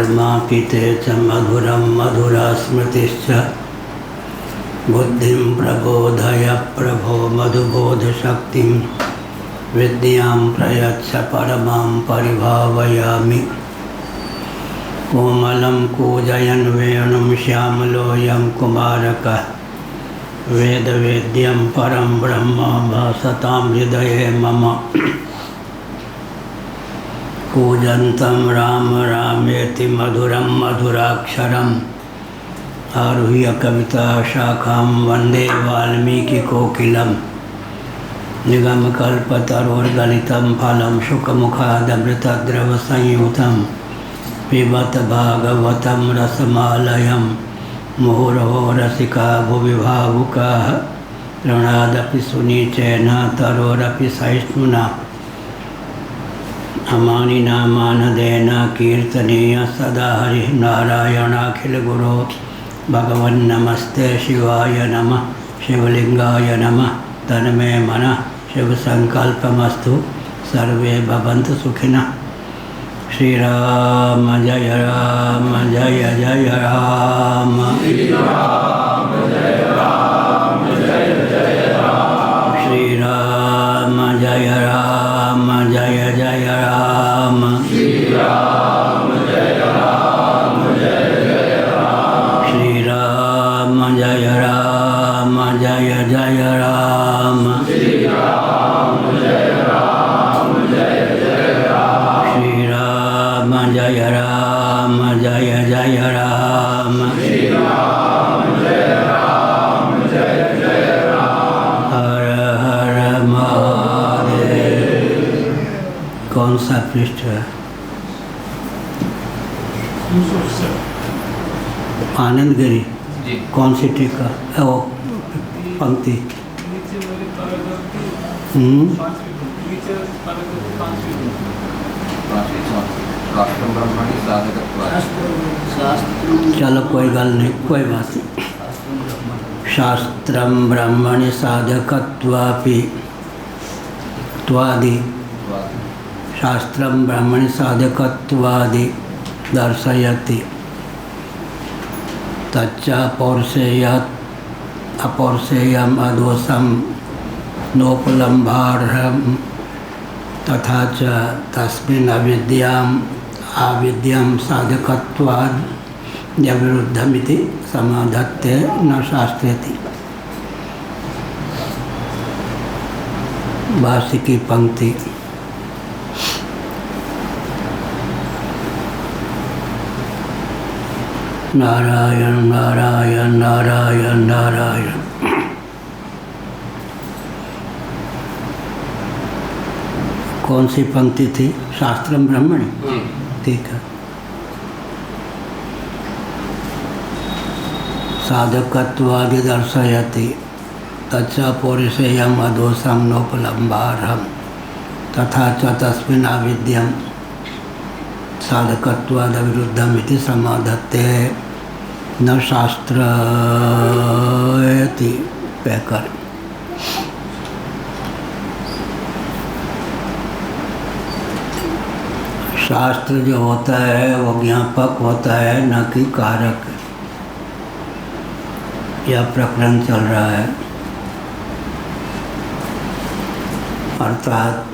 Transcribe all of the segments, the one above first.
परमापिते च मधुरं मधुरा स्मृतिश्च बुद्धिं प्रबोधय प्रभो मधुबोधशक्तिं विद्यां प्रयच्छ परमां परिभावयामि। कोमलं कूजयन् वेणुं श्यामलोऽयं कुमारकः वेदवेद्यं परं ब्रह्म भासतां हृदये मम। कूजन्तं राम रामेति मधुरं मधुराक्षरम् आरुह्य कविताशाखां वन्दे वाल्मीकिकोकिलं। निगमकल्पतरोर्गलितं फलं शुकमुखादमृतद्रवसंयुतं पिबत भागवतं रसमालयं मुहुरहो रसिका भुवि भावुकाः। तृणादपि सुनीचेन तरोरपि सहिष्णुना अमानिना मानदेन कीर्तनीय सदा हरिः नारायणाखिलगुरो भगवन्नमस्ते शिवाय नमः शिवलिंगाय नमः तन्मे मनः शिवसंकल्पमस्तु सर्वे भवन्तु सुखिनः। श्रीराम जय राम जय जय राम श्रीराम जय राम जय जय राम श्रीराम जय राम जय जय राम श्रीराम जय राम जय जय राम श्रीराम जय राम जय जय राम श्रीराम जय राम जय जय राम श्रीराम जय राम जय जय राम श्रीराम जय राम जय जय राम। हर हर महादेव। कौन सा पृष्ठ है? आनंद गिरी। कौन सी टीका है वो पंक्ति? चलो कोई गल नहीं, कोई बात नहीं। शास्त्रं ब्रह्मणि साधकत्वापि त्वादि शास्त्रं ब्रह्मणि साधकत्वादि दर्शयति। तच्च अपौरुषेयम् अदोषं नोपलम्भार्हं तथा च तस्मिन् आविद्यं साधकत्वाद् यविरुद्धमिति समाधत्ते न शास्त्रेति। भाष्य की पंक्ति। नारायण नारायण नारायण नारायण। कौन सी पंक्ति थी? शास्त्रम ब्रह्मणि। ठीक है। साधकत्वादि दर्शयति तच्च पौरुषेयम् अदोषं नोपलम्भार्हं तथा च तस्मिन् आविद्यं साधकत्वादविरुद्धमिति समाधत्ते न शास्त्रयति। पैकर शास्त्र जो होता है वो ज्ञापक होता है, न कि कारक। यह प्रकरण चल रहा है। अर्थात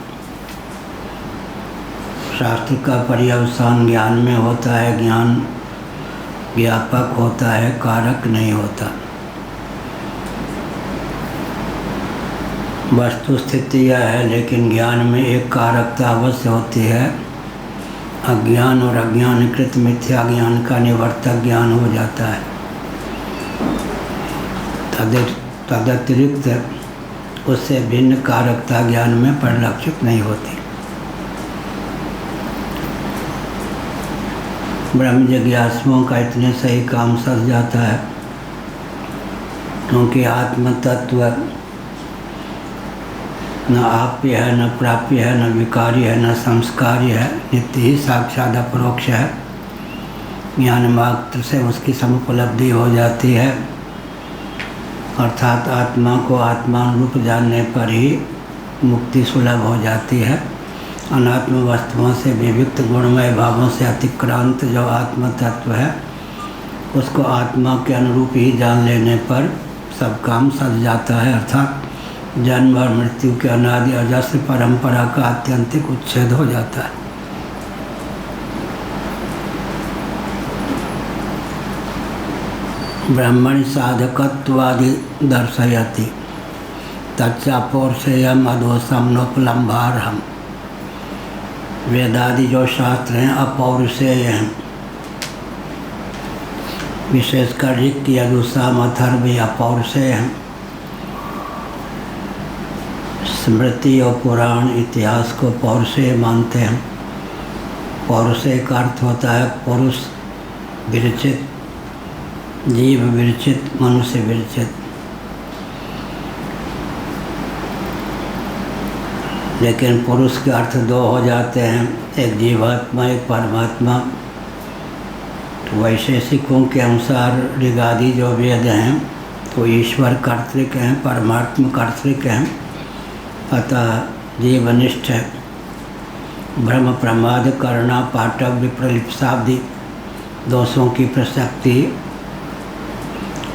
शास्त्र का पर्यवसान ज्ञान में होता है। ज्ञान ज्ञापक होता है, कारक नहीं होता। वस्तु स्थिति यह है, लेकिन ज्ञान में एक कारकता अवश्य होती है। अज्ञान और अज्ञानकृत मिथ्या ज्ञान का निवर्तक ज्ञान हो जाता है। तदतिरिक्त उससे भिन्न कारकता ज्ञान में परिलक्षित नहीं होती। ब्रह्म जिज्ञासुओं का इतने सही काम सज जाता है, क्योंकि आत्म तत्व न आप्य है, न प्राप्य है, न विकारी है, न संस्कार्य है, नित्य ही साक्षात अपरोक्ष है। ज्ञान मात्र से उसकी समुपलब्धि हो जाती है। अर्थात आत्मा को आत्मान रूप जानने पर ही मुक्ति सुलभ हो जाती है अनात्म वस्तुओं से विविक्त गुणमय भावों से अतिक्रांत जो आत्म तत्व है, उसको आत्मा के अनुरूप ही जान लेने पर सब काम सज जाता है, अर्थात जन्म और मृत्यु के अनादि अजस्र परंपरा का आत्यंतिक उच्छेद हो जाता है। ब्रह्मणि साधकत्वादि दर्शयति तच्चापौरुषेयम अदोषम नोपलम्भारहम। वेदादि जो शास्त्र हैं अपौरुषेय हैं, विशेषकर ऋक् यजुः साम अथर्व अपौरुषेय हैं। स्मृति और पुराण इतिहास को पौरुषेय मानते हैं। पौरुषेय का अर्थ होता है पुरुष विरचित, जीव विरचित, मनुष्य विरचित। लेकिन पुरुष के अर्थ दो हो जाते हैं, एक जीवात्मा, एक परमात्मा। तो वैशेषिकों के अनुसार ऋगादि जो वेद हैं तो ईश्वर कर्तृक हैं, परमात्मा कर्तृक हैं, अतः जीवनिष्ठ है। भ्रम प्रमाद करना पाठक विप्रलिप्सादि दोषों की प्रसक्ति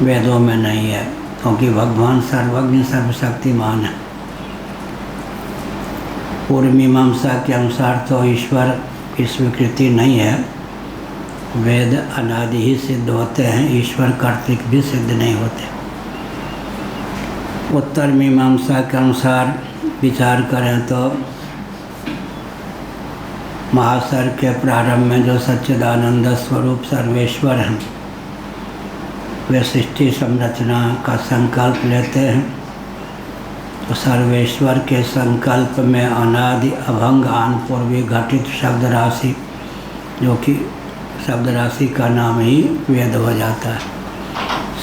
वेदों में नहीं है, क्योंकि भगवान सर्वज्ञ सर्वशक्तिमान है। पूर्व मीमांसा के अनुसार तो ईश्वर की स्वीकृति नहीं है, वेद अनादि ही सिद्ध होते हैं, ईश्वर कर्तृक भी सिद्ध नहीं होते। उत्तर मीमांसा के अनुसार विचार करें तो महासर के प्रारंभ में जो सच्चिदानंद स्वरूप सर्वेश्वर हैं, वे सृष्टि संरचना का संकल्प लेते हैं। तो सर्वेश्वर के संकल्प में अनादि अभंग आनपूर्वी घटित शब्द राशि, जो कि शब्द राशि का नाम ही वेद हो जाता है।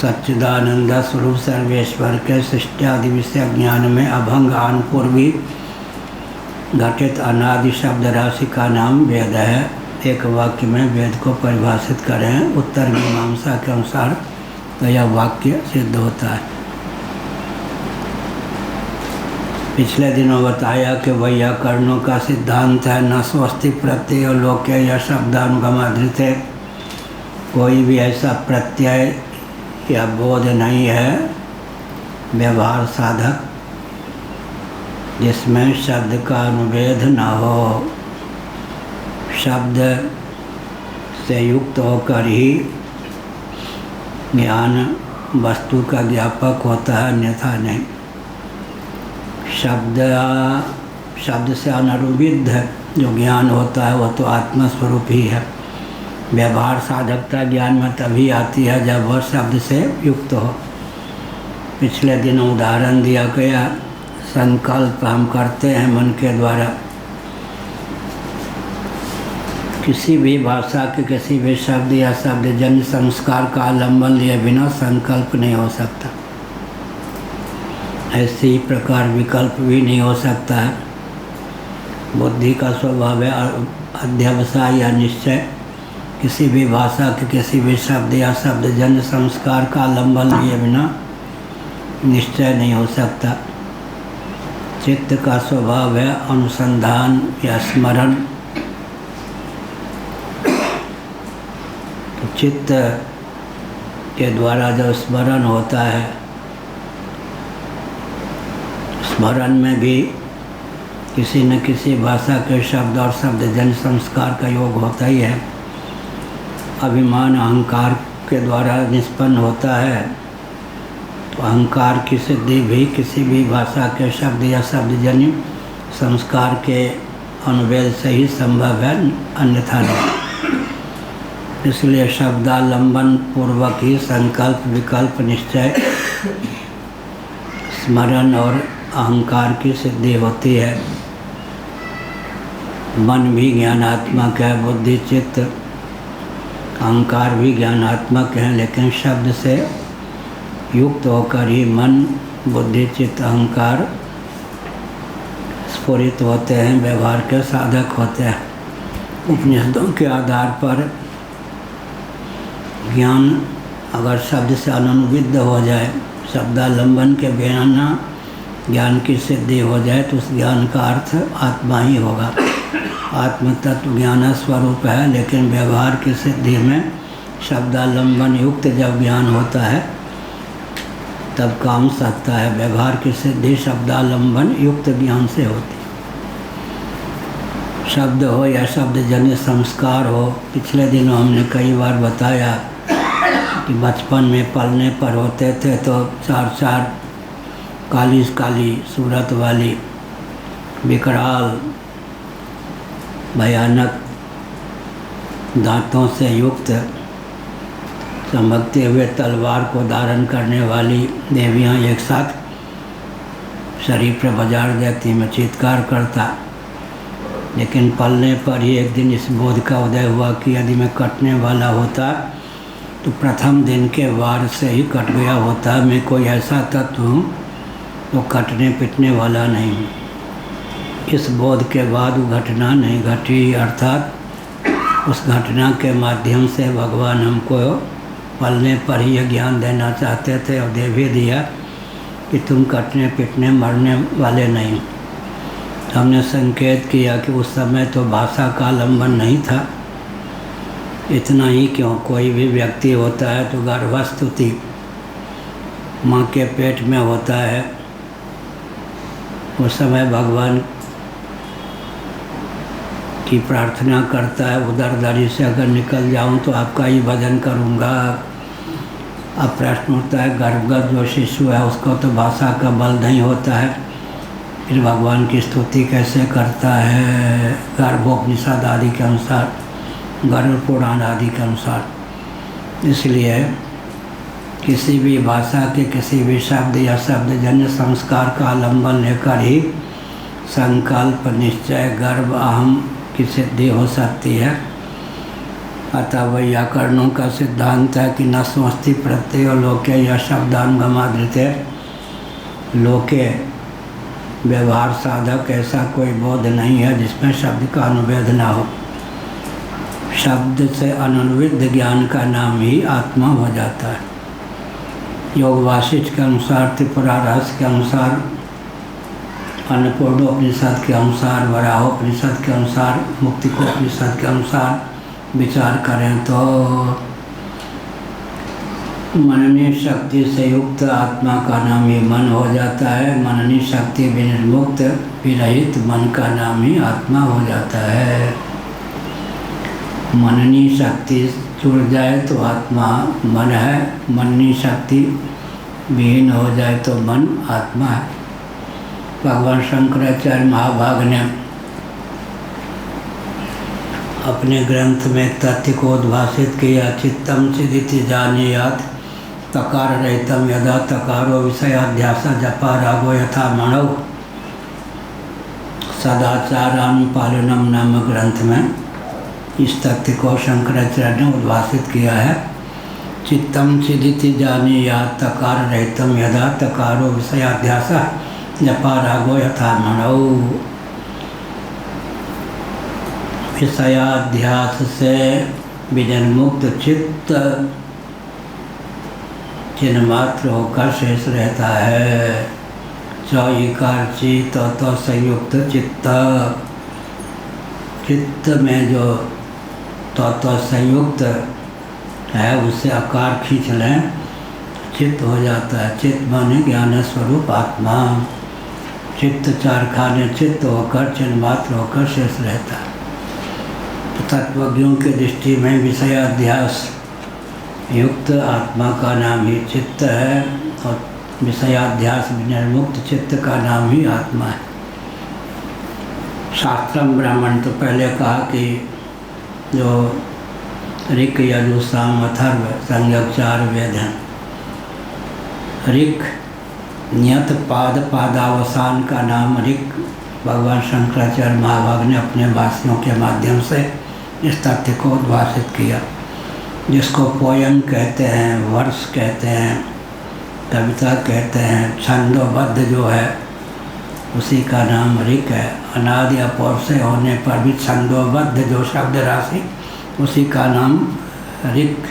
सच्चिदानंद स्वरूप सर्वेश्वर के सृष्टि आदि विषय ज्ञान में अभंग आनपूर्वी घटित अनादि शब्द राशि का नाम वेद है। एक वाक्य में वेद को परिभाषित करें उत्तर मीमांसा के अनुसार तो यह वाक्य सिद्ध होता है। पिछले दिनों बताया कि वैयाकरणों का सिद्धांत है न स्वस्ति प्रत्यय लोके या शब्दानुगमाधृते। कोई भी ऐसा प्रत्यय या बोध नहीं है व्यवहार साधक जिसमें शब्द का अनुवेद न हो। शब्द से युक्त होकर ही ज्ञान वस्तु का ज्ञापक होता है, अन्यथा नहीं। शब्द से अननुविध जो ज्ञान होता है वह तो आत्मा स्वरूप ही है। व्यवहार साधकता ज्ञान में तभी आती है जब वह शब्द से युक्त हो। पिछले दिन उदाहरण दिया गया, संकल्प हम करते हैं मन के द्वारा। किसी भी भाषा के किसी भी शब्द या शब्दजन्य संस्कार का आलम्बन लिए बिना संकल्प नहीं हो सकता। ऐसे ही प्रकार विकल्प भी नहीं हो सकता है। बुद्धि का स्वभाव है अध्यवसाय या निश्चय। किसी भी भाषा के किसी भी शब्द या शब्दजन्य संस्कार का आलम्बन लिए बिना निश्चय नहीं हो सकता। चित्त का स्वभाव है अनुसंधान या स्मरण। तो चित्त के द्वारा जो स्मरण होता है, स्मरण में भी किसी न किसी भाषा के शब्द और शब्दजन्य संस्कार का योग होता ही है। अभिमान अहंकार के द्वारा निष्पन्न होता है, तो अहंकार की सिद्धि भी किसी भी भाषा के शब्द या शब्दजन्य संस्कार के अनुवेद से ही संभव है, अन्यथा नहीं। इसलिए शब्दालंबन पूर्वक ही संकल्प विकल्प निश्चय स्मरण और अहंकार की सिद्धि होती है। मन भी ज्ञानात्मक है, बुद्धि चित्त अहंकार भी ज्ञानात्मक है, लेकिन शब्द से युक्त होकर ही मन बुद्धि चित्त अहंकार स्फुरित होते हैं, व्यवहार के साधक होते हैं। उपनिषदों के आधार पर ज्ञान अगर शब्द से अनुविद्ध हो जाए, शब्दालंबन के बिना ज्ञान की सिद्धि हो जाए, तो उस ज्ञान का अर्थ आत्मा ही होगा। आत्म तत्व ज्ञान स्वरूप है, लेकिन व्यवहार की सिद्धि में शब्दालंबन युक्त जब ज्ञान होता है तब काम सकता है। व्यवहार की सिद्धि शब्दालंबन युक्त ज्ञान से होती है। शब्द हो या शब्द जन्य संस्कार हो, पिछले दिनों हमने कई बार बताया कि बचपन में पलने पर होते थे तो चार चार काली काली सूरत वाली विकराल भयानक दांतों से युक्त चमकते हुए तलवार को धारण करने वाली देवियां एक साथ शरीर पर बाजार देती। मैं चित्कार करता, लेकिन पलने पर ही एक दिन इस बोध का उदय हुआ कि यदि मैं कटने वाला होता तो प्रथम दिन के वार से ही कट गया होता। मैं कोई ऐसा तत्व हूँ तो कटने पिटने वाला नहीं हूँ। इस बोध के बाद वो घटना नहीं घटी, अर्थात उस घटना के माध्यम से भगवान हमको पलने पर ही यह ज्ञान देना चाहते थे और दे भी दिया कि तुम कटने पिटने मरने वाले नहीं। हमने संकेत किया कि उस समय तो भाषा का आलम्बन नहीं था। इतना ही क्यों, कोई भी व्यक्ति होता है तो गर्भस्तुति माँ के पेट में होता है, उस समय भगवान की प्रार्थना करता है उदरदारी से अगर निकल जाऊं तो आपका ही भजन करूंगा। अब प्रश्न उठता है गर्भगत जो शिशु है उसको तो भाषा का बल नहीं होता है, फिर भगवान की स्तुति कैसे करता है? गर्भोपनिषद आदि के अनुसार, गर्भ पुराण आदि के अनुसार। इसलिए किसी भी भाषा के किसी भी शब्द या शब्दजन्य संस्कार का आलम्बन लेकर ही संकल्प निश्चय गर्भ अहम की सिद्धि हो सकती है। अतः वैयाकरणों का सिद्धांत है कि न स्वस्ति प्रत्यय लोके या शब्दानुगमादृते लोके। व्यवहार साधक ऐसा कोई बोध नहीं है जिसमें शब्द का अनुवेद न हो। शब्द से अनुविध ज्ञान का नाम ही आत्मा हो जाता है। योग वासिष्ठ के अनुसार, त्रिपुरा रहस्य के अनुसार, अन्नपूर्णोपनिषद के अनुसार, वराहोपनिषद के अनुसार, मुक्तिकोपनिषद के अनुसार विचार करें तो मननीय शक्ति से युक्त आत्मा का नाम ही मन हो जाता है। मननीय शक्ति विनिर्मुक्त विरहित मन का नाम ही आत्मा हो जाता है। मननीय शक्ति जुड़ जाए तो आत्मा मन है, मननीय शक्ति विहीन हो जाए तो मन आत्मा है। भगवान शंकराचार्य महाभाग ने अपने ग्रंथ में एक तथ्य को उद्भाषित किया। चित्तम चिदिति जानीयात तकार रहितम यदा तकारो विषयाध्यास जपा रागो यथा मणौ सदाचारानुपालनम नाम ग्रंथ में इस तथ्य को शंकराचार्य ने उद्भाषित किया है। चित्तम चिदिति जानीयात तकार रहितम यदा तकारो विषयाध्यास जपा रागो यथा मणौ। विषयाध्यास से विनिर्मुक्त चित्त चिन्ह मात्र होकर शेष रहता है। चौकार चित्त तो संयुक्त चित्त, चित्त में जो तो संयुक्त है उससे आकार खींच लें, चित्त हो जाता है। चित्त माने ज्ञान स्वरूप आत्मा। चित्त चार खाने चित्त होकर चिन्ह मात्र होकर शेष रहता है। तो तत्वज्ञों की दृष्टि में विषयाध्यास युक्त आत्मा का नाम ही चित्त है और विषयाध्यास विनिर्मुक्त चित्त का नाम ही आत्मा है। शास्त्रम ब्राह्मण तो पहले कहा कि जो ऋक् यजु साम अथर्व संज्ञक 4 वेद हैं। ऋक् नियत पाद पादावसान का नाम ऋक् भगवान शंकराचार्य महाभाग ने अपने वासियों के माध्यम से इस तथ्य को उद्भाषित किया, जिसको पोयम कहते हैं, वर्ष कहते हैं, कविता कहते हैं। छंदोबद्ध जो है उसी का नाम ऋक् है। अनादि अपौर से होने पर भी छंदोबद्ध जो शब्द राशि उसी का नाम ऋक्।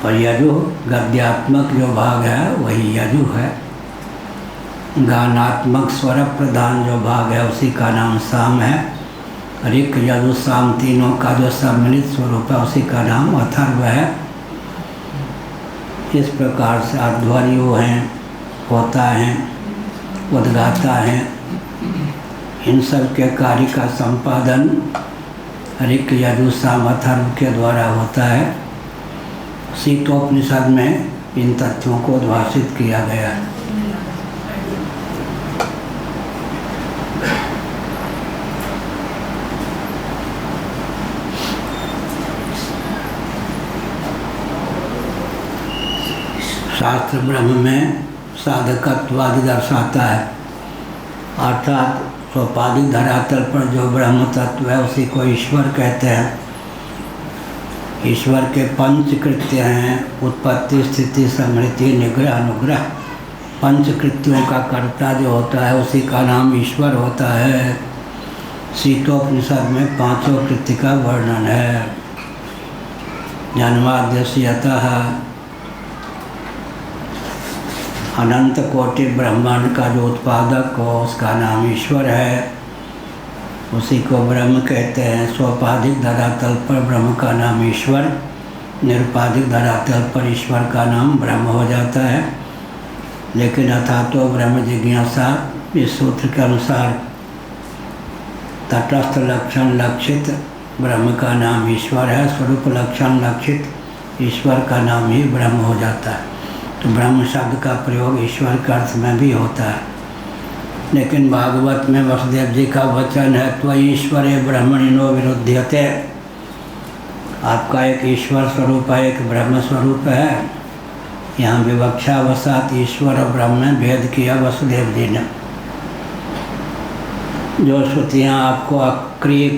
और यजु गद्यात्मक जो भाग है वही यजु है। गानात्मक स्वर प्रधान जो भाग है उसी का नाम साम है। ऋक् यजुः साम तीनों का जो सम्मिलित स्वरूप है उसी का नाम अथर्व है। इस प्रकार से अध्वर्यु हैं, होता है, उद्गाता है, इन सब के कार्य का संपादन ऋक् यजुः साम अथर्व के द्वारा होता है। शीतोपनिषद में इन तथ्यों को उद्भाषित किया गया है। शास्त्र ब्रह्म में साधकत्वादि दर्शाता है, अर्थात सोपाधिक धरातल पर जो ब्रह्म तत्व है उसी को ईश्वर कहते हैं। ईश्वर के पंच कृत्य हैं, उत्पत्ति, स्थिति, समृद्धि, निग्रह, अनुग्रह। पंच कृत्यों का कर्ता जो होता है उसी का नाम ईश्वर होता है। शीतोपनिषद में पांचों कृत्य का वर्णन है। जन्माद्यस्यतः अनंत कोटि ब्रह्मांड का जो उत्पादक हो उसका नाम ईश्वर है, उसी को ब्रह्म कहते हैं। सोपाधिक धरातल पर ब्रह्म का नाम ईश्वर, निरुपाधिक धरातल पर ईश्वर का नाम ब्रह्म हो जाता है। लेकिन अथातो ब्रह्म जिज्ञासा इस सूत्र के अनुसार तटस्थ लक्षण लक्षित ब्रह्म का नाम ईश्वर है, स्वरूप लक्षण लक्षित ईश्वर का नाम ही ब्रह्म हो जाता है। तो ब्रह्म शब्द का प्रयोग ईश्वर के अर्थ में भी होता है। लेकिन भागवत में वसुदेव जी का वचन है, त्वयि ईश्वरे ब्रह्मणिनो विरुध्यते। आपका एक ईश्वर स्वरूप है, एक ब्रह्म स्वरूप है। यहाँ विवक्षावसात ईश्वर और ब्रह्म में भेद किया वसुदेव जी ने। जो श्रुतियाँ आपको अक्रिय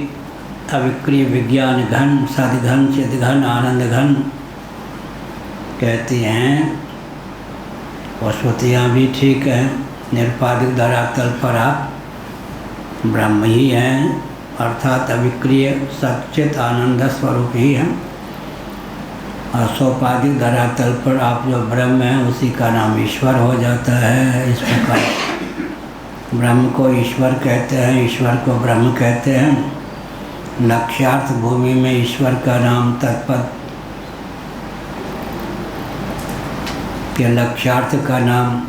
अविक्रिय विज्ञान घन, सदघन, चिदघन, आनंद घन कहती हैं, वो श्रुतियाँ भी ठीक हैं। निरुपाधिक धरातल पर आप ब्रह्म ही हैं, अर्थात अविक्रिय सच्चित आनंद स्वरूप ही हैं। और सोपाधिक धरातल पर आप जो ब्रह्म हैं उसी का नाम ईश्वर हो जाता है। इस प्रकार ब्रह्म को ईश्वर कहते हैं, ईश्वर को ब्रह्म कहते हैं। लक्ष्यार्थ भूमि में ईश्वर का नाम तत्पद के लक्ष्यार्थ का नाम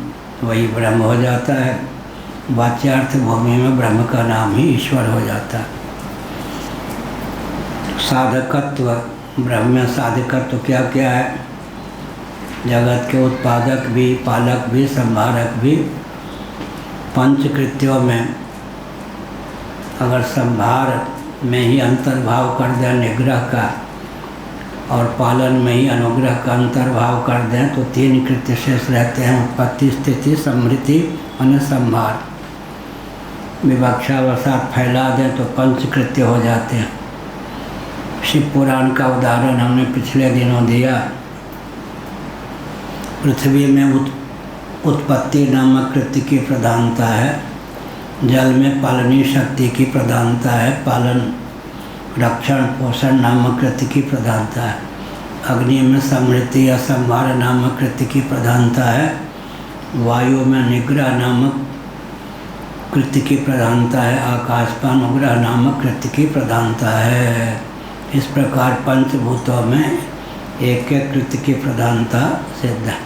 वही ब्रह्म हो जाता है। वाच्यार्थ भूमि में ब्रह्म का नाम ही ईश्वर हो जाता है। साधकत्व, ब्रह्म में साधकत्व क्या क्या है? जगत के उत्पादक भी, पालक भी, संहारक भी। पंचकृत्यों में अगर संहार में ही अंतर्भाव कर दें निग्रह का, और पालन में ही अनुग्रह का अंतर्भाव कर दें तो तीन कृत्य शेष रहते हैं, उत्पत्ति, स्थिति, समृद्धि और संहार। विवक्षावसात फैला दें तो पंचकृत्य हो जाते हैं। शिव पुराण का उदाहरण हमने पिछले दिनों दिया। पृथ्वी में उत्पत्ति नामक कृत्य की प्रधानता है, जल में पालनीय शक्ति की प्रधानता है, पालन रक्षण पोषण नामक कृत्य की प्रधानता है। अग्नि में समृद्धि या संहार नामक कृत्य की प्रधानता है। वायु में निग्रह नामक कृत्य की प्रधानता है। आकाश पर अनुग्रह नामक कृत्य की प्रधानता है। इस प्रकार पंचभूतों में एक एक कृत्य की प्रधानता सिद्ध है।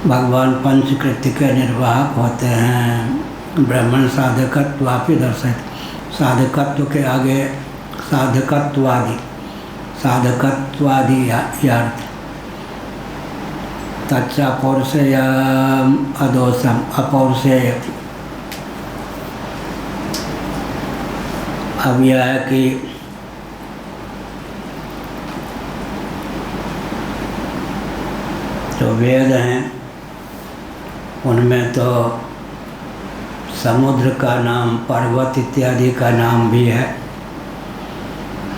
भगवान पंचकृत्य के निर्वाहक होते हैं। ब्राह्मण साधकत्वापि दर्शित, साधकत्व के आगे साधकत्वादि, साधकत्वादि यार्थ तच्चा पौरुषेय अदोषम अपौरुषेय। अब यह है कि जो वेद हैं उनमें तो समुद्र का नाम, पर्वत इत्यादि का नाम भी है।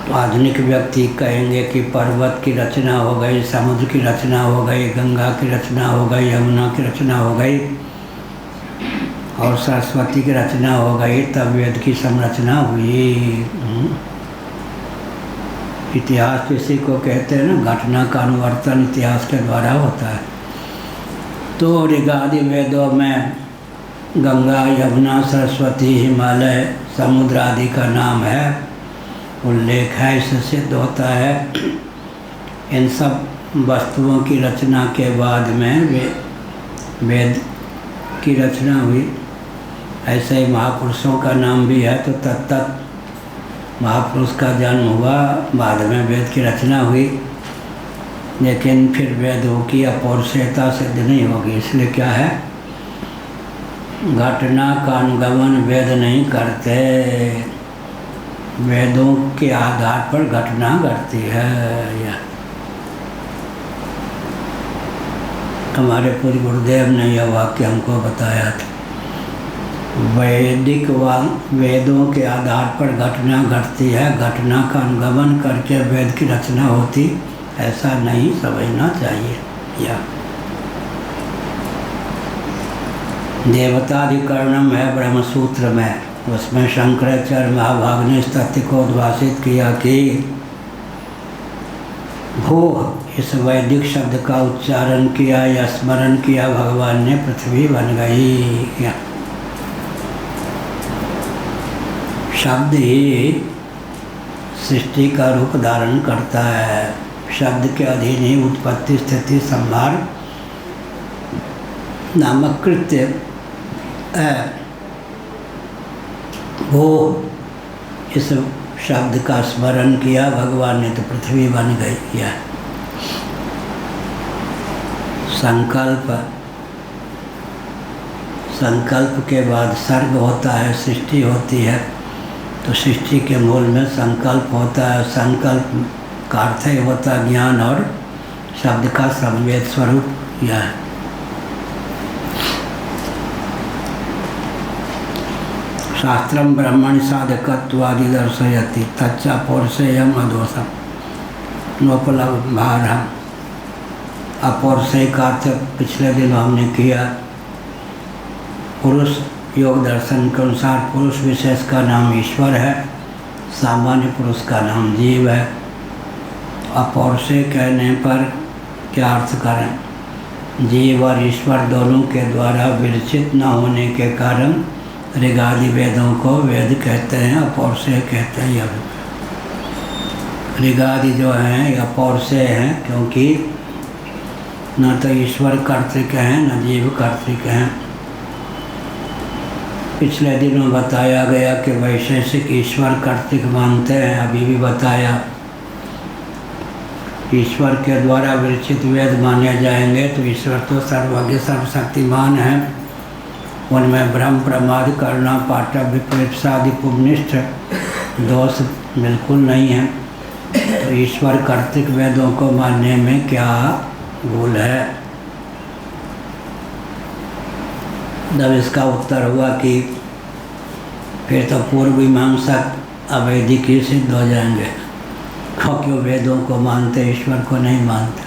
तो आधुनिक व्यक्ति कहेंगे कि पर्वत की रचना हो गई, समुद्र की रचना हो गई, गंगा की रचना हो गई, यमुना की रचना हो गई और सरस्वती की रचना हो गई, तब वेद की संरचना हुई। इतिहास इसी को कहते हैं ना, घटना का अनुवर्तन इतिहास के द्वारा होता है। तो ऋगादि वेदों में गंगा, यमुना, सरस्वती, हिमालय, समुद्र आदि का नाम है, उल्लेख है। इससे सिद्ध होता है इन सब वस्तुओं की रचना के बाद में वेद की रचना हुई। ऐसे ही महापुरुषों का नाम भी है, तो तत्त महापुरुष का जन्म हुआ, बाद में वेद की रचना हुई। लेकिन फिर वेदों की अपौरुषेयता सिद्ध नहीं होगी, इसलिए क्या है, घटना का अनुगमन वेद नहीं करते, वेदों के आधार पर घटना घटती है। यह हमारे पूज्य गुरुदेव ने यह वाक्य हमको बताया था। वैदिक वेदों के आधार पर घटना घटती है, घटना का अनुगमन करके वेद की रचना होती, ऐसा नहीं समझना चाहिए। या देवताधिकरणम है ब्रह्मसूत्र में, उसमें शंकराचार्य महाभाग ने इस तथ्य को उद्भाषित किया कि भू, इस वैदिक शब्द का उच्चारण किया या स्मरण किया, भगवान ने पृथ्वी बन गई। शब्द ही सृष्टि का रूप धारण करता है, शब्द के अधीन ही उत्पत्ति, स्थिति, संहार नामक कृत्य है। वो इस शब्द का स्मरण किया भगवान ने, तो पृथ्वी बन गई। यह संकल्प के बाद सर्ग होता है, सृष्टि होती है, तो सृष्टि के मूल में संकल्प होता है। संकल्प का अर्थ ही होता है ज्ञान, और शब्द का संवेद स्वरूप यह है। शास्त्रम ब्रह्मणि साधकत्वादि दर्शयति तच्चा पौरुषेयम अदोषम नोपलब्धारहम्। अपौरुषेय का अर्थ पिछले दिन हमने किया। पुरुष योग दर्शन के अनुसार पुरुष विशेष का नाम ईश्वर है, सामान्य पुरुष का नाम जीव है। अपौरुषेय कहने पर क्या अर्थ करें? जीव और ईश्वर दोनों के द्वारा विरचित न होने के कारण ऋगादि वेदों को वेद कहते हैं, अपौरुषेय कहते हैं। यह ऋगादि जो हैं यह अपौरुषेय हैं, क्योंकि न तो ईश्वर कर्तृक हैं न जीव कर्तृक हैं। पिछले दिनों बताया गया कि वैशेषिक ईश्वर कर्तृक मानते हैं, अभी भी बताया। ईश्वर के द्वारा विरचित वेद माने जाएंगे तो ईश्वर तो सर्वज्ञ सर्वशक्तिमान है, उनमें भ्रम प्रमाद करना पाठक विपरीपसादि पुनिष्ठ दोष बिल्कुल नहीं है। तो ईश्वर कर्तृक वेदों को मानने में क्या भूल है? जब इसका उत्तर हुआ कि फिर तो पूर्व मीमांसक अवैधिक ही सिद्ध हो जाएंगे, क्योंकि वेदों को मानते ईश्वर को नहीं मानते।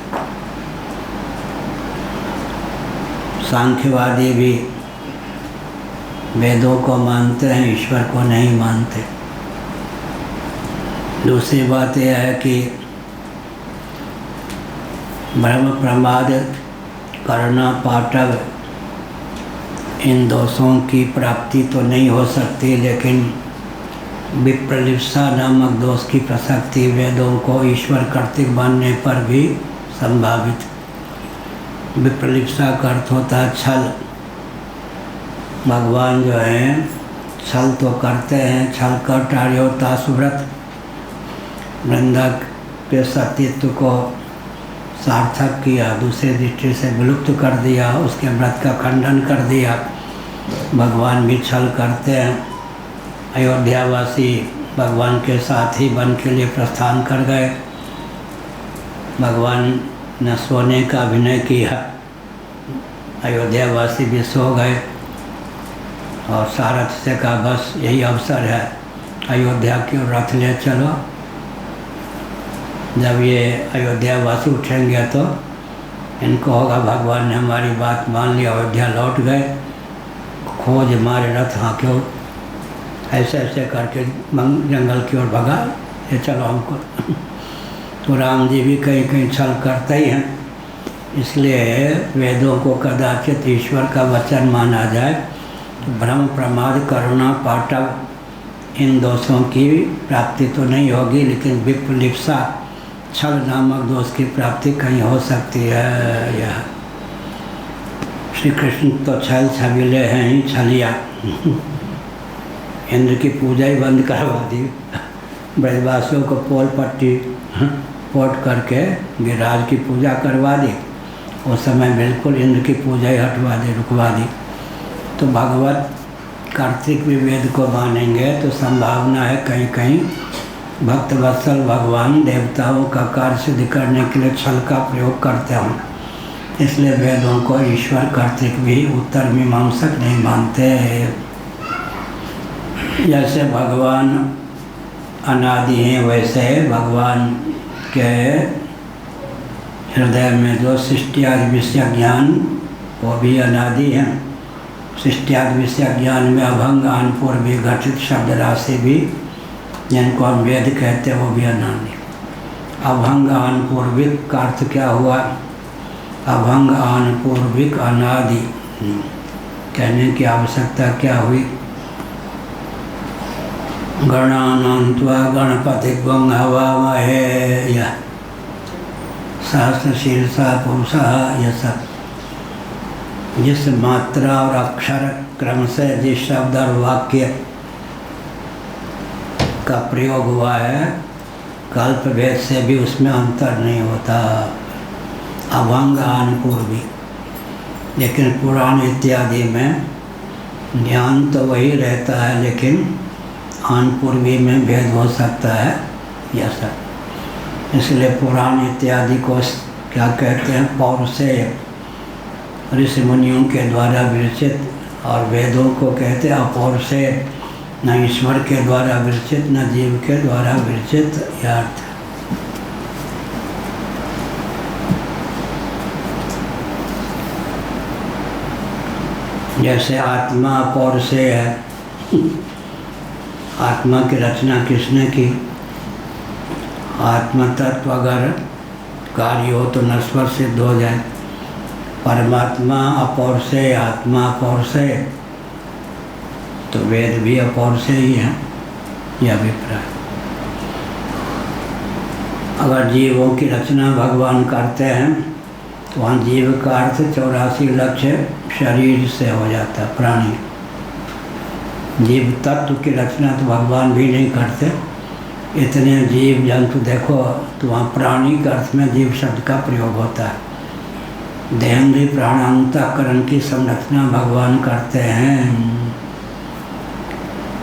सांख्यवादी भी वेदों को मानते हैं, ईश्वर को नहीं मानते। दूसरी बात यह है कि भ्रम प्रमाद करना पाठक, इन दोषों की प्राप्ति तो नहीं हो सकती, लेकिन विप्रलिप्सा नामक दोष की प्रसक्ति वेदों को ईश्वर कर्तृक मानने पर भी संभावित। विप्रलिप्सा का अर्थ होता है छल। भगवान जो हैं छल तो करते हैं, छल कर टार्योता सुव्रत, वृंदा के सतीत्व को सार्थक किया, दूसरी दृष्टि से विलुप्त कर दिया, उसके व्रत का खंडन कर दिया। भगवान भी छल करते हैं। अयोध्यावासी भगवान के साथ ही वन के लिए प्रस्थान कर गए। भगवान ने सोने का अभिनय किया, अयोध्यावासी भी सो गए और सारथ से कहा बस यही अवसर है, अयोध्या की ओर रथ ले चलो। जब ये अयोध्यावासी उठेंगे तो इनको होगा भगवान ने हमारी बात मान ली, अयोध्या लौट गए। खोज हमारे रथ हाँक्यो, ऐसे ऐसे करके जंगल की ओर भगा, ये चलो हमको। तो राम जी भी कहीं कहीं छल करते ही हैं, इसलिए वेदों को कदाचित ईश्वर का वचन माना जाए तो भ्रम प्रमाद करुणा पाटव इन दोषों की प्राप्ति तो नहीं होगी, लेकिन विप्लिप्सा छल नामक दोष की प्राप्ति कहीं हो सकती है। यह श्री कृष्ण तो छल छबीले हैं ही, छलिया। इंद्र की पूजा ही बंद करवा दी, ब्रजवासियों को पोल पट्टी पोट करके गिरिराज की पूजा करवा दी। उस समय बिल्कुल इंद्र की पूजा ही हटवा दी, रुकवा दी। तो भगवत कार्तिक विवेद को मानेंगे तो संभावना है कहीं कहीं भक्त वत्सल भगवान देवताओं का कार्य सिद्ध करने के लिए छल का प्रयोग करते हों। इसलिए वेदों को ईश्वर कार्तिक भी उत्तर मीमांसक नहीं मानते। जैसे भगवान अनादि हैं, वैसे भगवान के हृदय में जो सृष्टियादि विषय ज्ञान वो भी अनादि हैं। सृष्टियादि विषय ज्ञान में अभंग आनपूर्वी घटित शब्द राशि भी, जिनको हम वेद कहते हैं, वो भी अनादि। अभंग आनपूर्विक का अर्थ क्या हुआ? अभंग आनपूर्विक अनादि कहने की आवश्यकता क्या हुई? गणानान्त्वा गणपति गंग हवामहे, यह सहस्र शीर्षा पुरुषा, यह सब जिस मात्रा और अक्षर क्रम से जिस शब्द और वाक्य का प्रयोग हुआ है, कल्प भेद से भी उसमें अंतर नहीं होता। अभंग आनपूर्वी, लेकिन पुराण इत्यादि में ज्ञान तो वही रहता है, लेकिन आनपूर्वी में भेद हो सकता है। यह सब इसलिए पुराण इत्यादि को क्या कहते हैं? पौरुषेय, ऋषि मुनियों के द्वारा विरचित, और वेदों को कहते हैं अपौरुषेय, न ईश्वर के द्वारा विरचित न जीव के द्वारा विरचित। यह अर्थ है। जैसे आत्मा अपौरुषेय है। आत्मा की रचना किसने की? आत्मा तत्व अगर कार्य हो तो नश्वर सिद्ध हो जाए। परमात्मा अपौरुषेय, आत्मा अपौरुषेय, तो वेद भी अपौरुषेय ही है। यह अभिप्राय। अगर जीवों की रचना भगवान करते हैं तो वहाँ जीव का अर्थ 84 लक्ष्य शरीर से हो जाता है, प्राणी। जीव तत्व की रचना तो भगवान भी नहीं करते। इतने जीव जंतु देखो तो वहाँ प्राणी के अर्थ में जीव शब्द का प्रयोग होता है। देहेंद्रिय प्राणांतःकरण की संरचना भगवान करते हैं।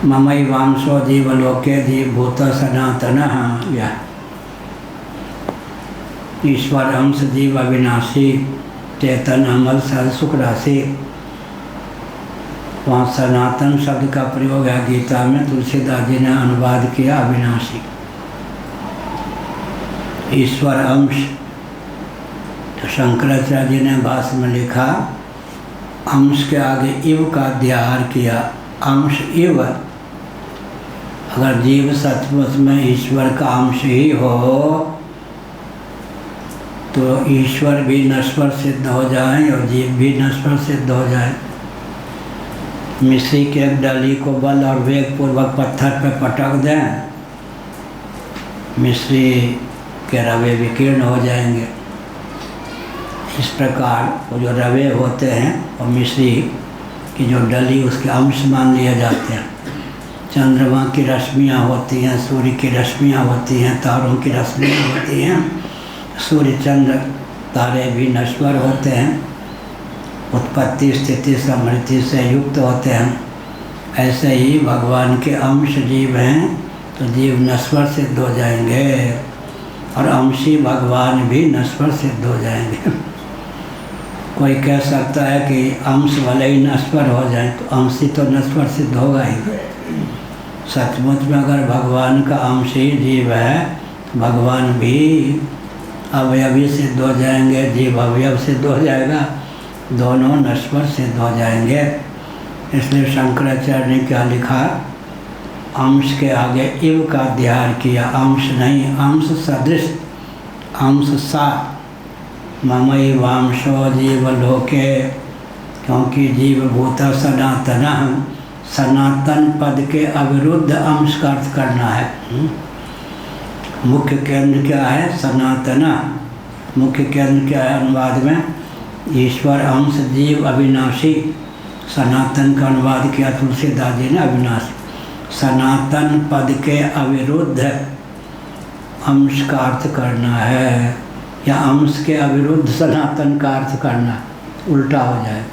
ममई वांशो जीवलोके जीवभूत सनातनः, यह ईश्वर अंश जीव अविनाशी चेतन अमल सद सुख राशि। वहाँ सनातन शब्द का प्रयोग है गीता में, तुलसीदास जी ने अनुवाद किया अविनाशी। ईश्वर अंश, तो शंकराचार्य जी ने भाष्य में लिखा, अंश के आगे इव का अध्याहार किया, अंश इव। अगर जीव सचमुच में ईश्वर का अंश ही हो तो ईश्वर भी नश्वर सिद्ध हो जाए और जीव भी नश्वर सिद्ध हो जाए। मिस्री के एक डाली को बल और वेग पूर्वक पत्थर पर पटक दें, मिस्री के रवे विकीर्ण हो जाएंगे। इस प्रकार वो जो रवे होते हैं और मिस्री की जो डली उसके अंश मान लिए जाते हैं। चंद्रमा की रश्मियाँ होती हैं, सूर्य की रश्मियाँ होती हैं, तारों की रश्मियाँ होती हैं। सूर्य चंद्र तारे भी नश्वर होते हैं, उत्पत्ति स्थिति समृद्धि से युक्त होते हैं। ऐसे ही भगवान के अंश जीव हैं तो जीव नश्वर सिद्ध हो जाएंगे और अंशी भगवान भी नश्वर सिद्ध हो जाएंगे। कोई कह सकता है कि अंश वाले ही नश्वर हो जाए, तो अंशी तो नश्वर सिद्ध होगा ही। सचमुच में अगर भगवान का अंश ही जीव है तो भगवान भी अवयवी सिद्ध हो जाएंगे, जीव अवयव सिद्ध हो जाएगा, दोनों नश्वर सिद्ध हो जाएंगे। इसलिए शंकराचार्य ने क्या लिखा, अंश के आगे इव का अध्याहार किया। अंश नहीं, अंश सदृश, अंश सा। ममई वांशो जीवलोके क्योंकि जीव भूता सनातन, सनातन पद के अविरुद्ध अंश का अर्थ करना है। मुख्य केंद्र क्या है? सनातना। मुख्य केंद्र क्या है अनुवाद में? ईश्वर अंश जीव अविनाशी। सनातन का अनुवाद किया तुलसीदास जी ने अविनाशी। सनातन पद के अविरुद्ध अंश का अर्थ करना है, या अंश के अविरुद्ध सनातन का अर्थ करना, उल्टा हो जाए।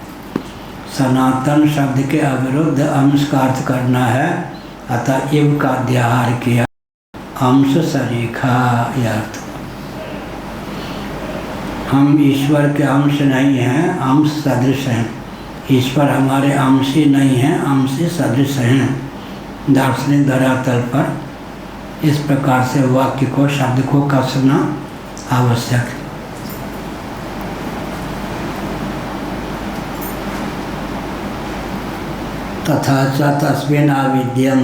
सनातन शब्द के अविरुद्ध अंश का अर्थ करना है, अतः इव का अध्याहार किया। अंश सरीखा यह अर्थ। हम ईश्वर के अंश नहीं हैं, अंश सदृश हैं। ईश्वर हमारे अंश ही नहीं हैं, अंश सदृश हैं। दार्शनिक धरातल पर इस प्रकार से वाक्य को, शब्द को कसना आवश्यक है। तथा च तस्मिन् आविद्यं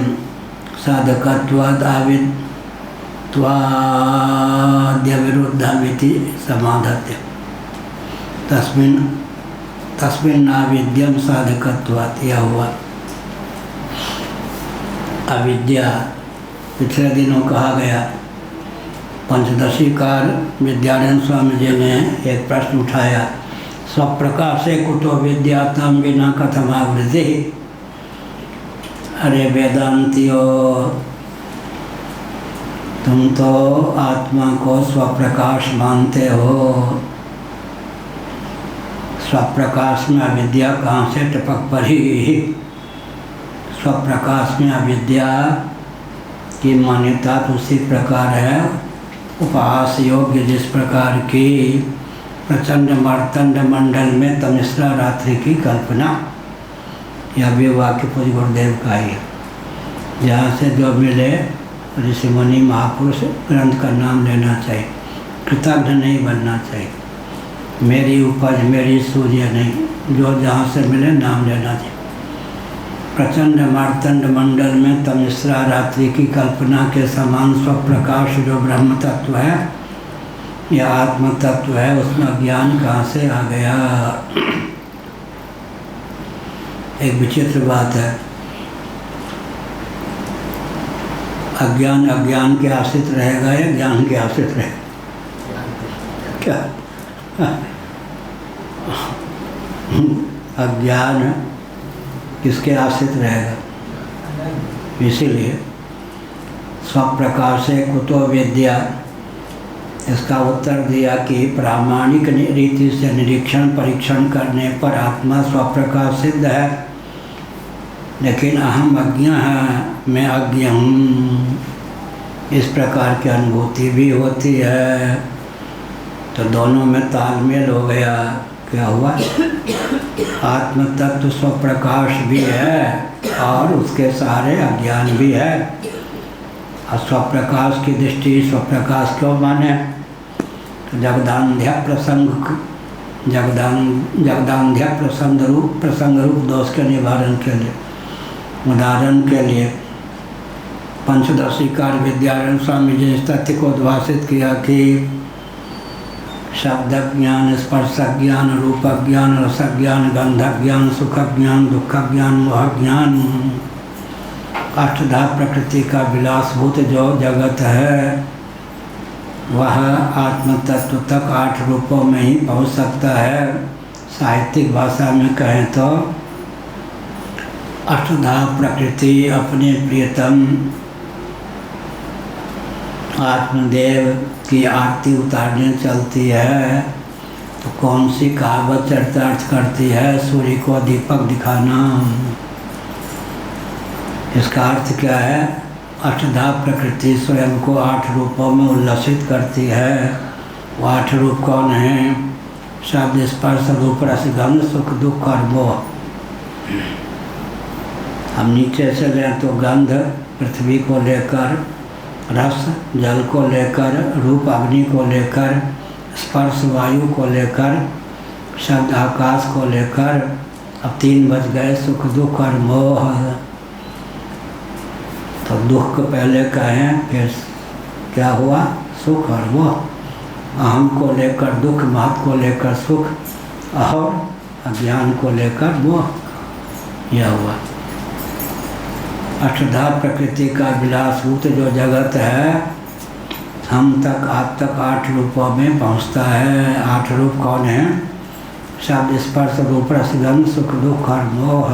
साधकत्वाद् आविद्यविरुद्धमिति समाधत्य। तस्मिन् आविद्यं साधकत्वात्, यह हुआ अविद्या। पिछले दिनों कहा गया, पंचदशीकार विद्यानंद स्वामी जी ने एक प्रश्न उठाया, स्वप्रकाशे कुतो विद्यातं विना कथमावृत्ति। अरे वेदांतियों, तुम तो आत्मा को स्वप्रकाश मानते हो, स्वप्रकाश में अविद्या कहाँ से टपक पड़ी? स्वप्रकाश में अविद्या की मान्यता तो उसी प्रकार है, उपहास योग्य जिस प्रकार की प्रचंड मार्तंड मंडल में तमिश्रा रात्रि की कल्पना। यह भी वाक्य पूज्य गुरुदेव का ही है। जहाँ से जो मिले ऋषि मुनि महापुरुष ग्रंथ का नाम लेना चाहिए, कृतज्ञ नहीं बनना चाहिए। मेरी उपज मेरी सूर्य नहीं, जो जहाँ से मिले नाम लेना चाहिए। प्रचंड मार्तंड मंडल में तमिश्रा रात्रि की कल्पना के समान स्वप्रकाश जो ब्रह्म तत्व है या आत्म तत्व है, उसमें अज्ञान कहाँ से आ गया? एक विचित्र बात है, अज्ञान अज्ञान के आश्रित रहेगा या ज्ञान के आश्रित रहेगा? क्या अज्ञान किसके आश्रित रहेगा? इसीलिए स्वप्रकाशे कुतो विद्या, इसका उत्तर दिया कि प्रामाणिक रीति से निरीक्षण परीक्षण करने पर आत्मा स्वप्रकाश सिद्ध है, लेकिन अहम अज्ञ है, मैं अज्ञ हूँ, इस प्रकार की अनुभूति भी होती है। तो दोनों में तालमेल हो गया। क्या हुआ? आत्म तत्व स्वप्रकाश भी है और उसके सहारे अज्ञान भी है। और स्वप्रकाश की दृष्टि स्वप्रकाश क्यों माने? तो जगदांध्या प्रसंग रूप दोष के निवारण के लिए, उदाहरण के लिए पंचदशीकार विद्यानंद स्वामी जी ने इस तथ्य को उद्भाषित किया कि शब्द ज्ञान, स्पर्श ज्ञान, रूप ज्ञान, रस ज्ञान, गंध ज्ञान, सुख ज्ञान, दुख ज्ञान, मोह ज्ञान, अष्टधा प्रकृति का विलासभूत जो जगत है वह आत्म तत्व तक 8 रूपों में ही पहुंच सकता है। साहित्यिक भाषा में कहें तो अष्टधा प्रकृति अपने प्रियतम आत्मदेव की आरती उतारने चलती है, तो कौन सी कहावत चरितार्थ करती है? सूर्य को दीपक दिखाना। इसका अर्थ क्या है? अष्टधा प्रकृति स्वयं को 8 रूपों में उल्लसित करती है। वो 8 रूप कौन है? शब्द, स्पर्श, रूप, रस, गंध, सुख, दुख और मोह। हम नीचे से लें तो गंध पृथ्वी को लेकर, रस जल को लेकर, रूप अग्नि को लेकर, स्पर्श वायु को लेकर, शब्द आकाश को लेकर, अब 3 बच गए, सुख दुख और मोह। तो दुख पहले कहें, फिर क्या हुआ? सुख और मोह। अहम को लेकर दुख, महत को लेकर सुख, और अज्ञान को लेकर मोह, यह हुआ। अष्टधा प्रकृति का विलासभूत जो जगत है, हम तक आप तक 8 रूपों में पहुँचता है। 8 रूप कौन है? शब्द, स्पर्श, रूप, रस, गंध, सुख, दुख और मोह।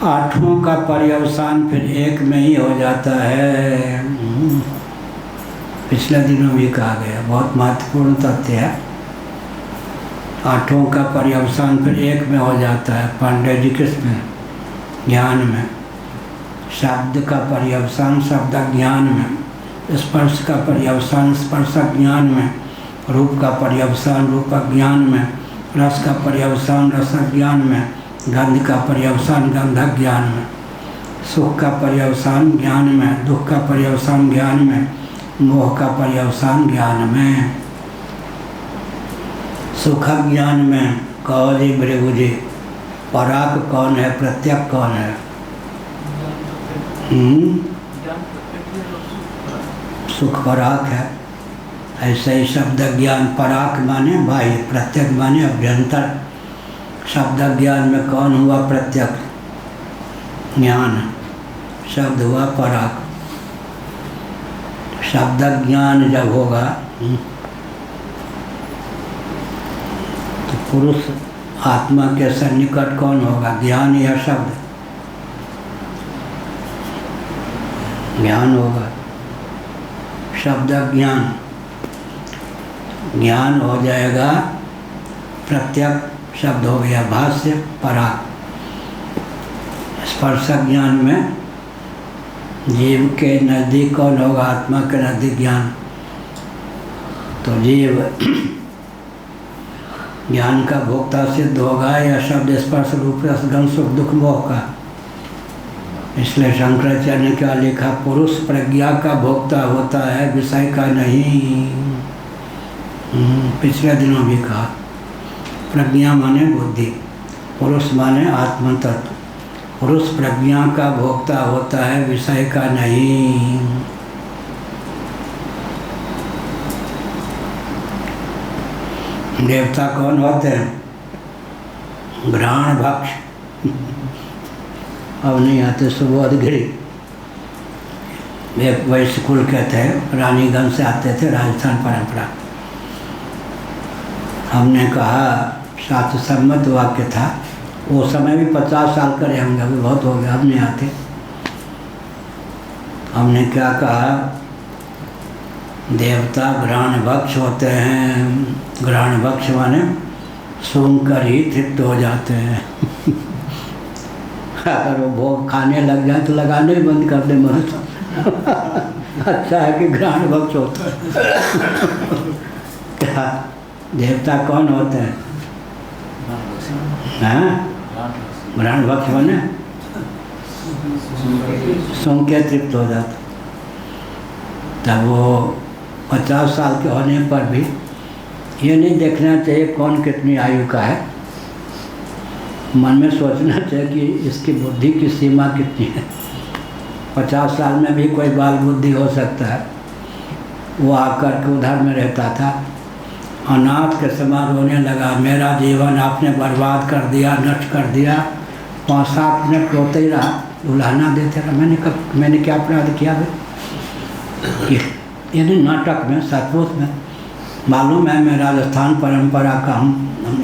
8 का पर्यवसान फिर एक में ही हो जाता है। पिछले दिनों भी कहा गया, बहुत महत्वपूर्ण तथ्य है। 8 का पर्यवसान फिर एक में हो जाता है। पांडे जी किसमें? ज्ञान में। शब्द का पर्यवसान शब्द ज्ञान में, स्पर्श का पर्यवसान स्पर्श ज्ञान में, रूप का पर्यवसान रूप ज्ञान में, रस का पर्यवसान रस ज्ञान में, गंध का पर्यवसान गंध ज्ञान में, सुख का पर्यवसान ज्ञान में, दुख का पर्यवसान ज्ञान में, मोह का पर्यवसान ज्ञान में। सुख ज्ञान में कहो जी भृगु जी, पराक कौन है? प्रत्यक कौन है? सुख पराक है। ऐसे ही शब्द ज्ञान पराक माने बाह्य, प्रत्यक माने अभ्यंतर। शब्द ज्ञान में कौन हुआ? प्रत्यक ज्ञान। शब्द हुआ पराक। शब्द ज्ञान जब होगा तो पुरुष आत्मा के सन्निकट कौन होगा? ज्ञान या शब्द? ज्ञान होगा। शब्द ज्ञान, ज्ञान हो जाएगा। प्रत्यक शब्द हो गया भाष्य पराक। स्पर्श ज्ञान में जीव के नज़दीक कौन होगा? आत्मा के नज़दीक ज्ञान। तो जीव ज्ञान का भोक्ता सिद्ध होगा या शब्द स्पर्श रूप रस गंध सुख दुख मोह का? इसलिए शंकराचार्य ने क्या लिखा? पुरुष प्रज्ञा का भोक्ता होता है, विषय का नहीं। पिछले दिनों भी कहा, प्रज्ञा माने बुद्धि, पुरुष माने आत्म तत्व। पुरुष प्रज्ञा का भोक्ता होता है, विषय का नहीं। देवता कौन होते हैं? घ्राण भक्ष। अब नहीं आते। सुबोधगिरी एक वैश्य कुल के थे, रानीगंज से आते थे, राजस्थान परंपरा। हमने कहा, शास्त्र सम्मत वाक्य था, वो समय भी 50 साल करे होंगे, अभी बहुत हो गया, अब नहीं आते। हमने क्या कहा? देवता घ्राण भक्ष होते हैं। घ्राण भक्ष माने सूंघ कर ही तृप्त हो जाते हैं। अगर वो भोग खाने लग जाए तो लगाने ही बंद कर दे मनुष्य। अच्छा है कि घ्राण भक्ष होता है। देवता कौन होते हैं? घ्राण भक्ष माने सूंघ के तृप्त हो जाता। तब वो 50 साल के होने पर भी ये नहीं देखना चाहिए कौन कितनी आयु का है। मन में सोचना चाहिए कि इसकी बुद्धि की सीमा कितनी है। 50 साल में भी कोई बाल बुद्धि हो सकता है। वो आकर के उधर में रहता था, अनाथ के समान रोने लगा, मेरा जीवन आपने बर्बाद कर दिया, नष्ट कर दिया। 5-7 मिनट रोते ही रहा, उलाहना देते रहा। मैंने क्या अपराध किया भाई? ये नहीं नाटक में, सचमुच में। मालूम है मैं राजस्थान परंपरा का हूँ,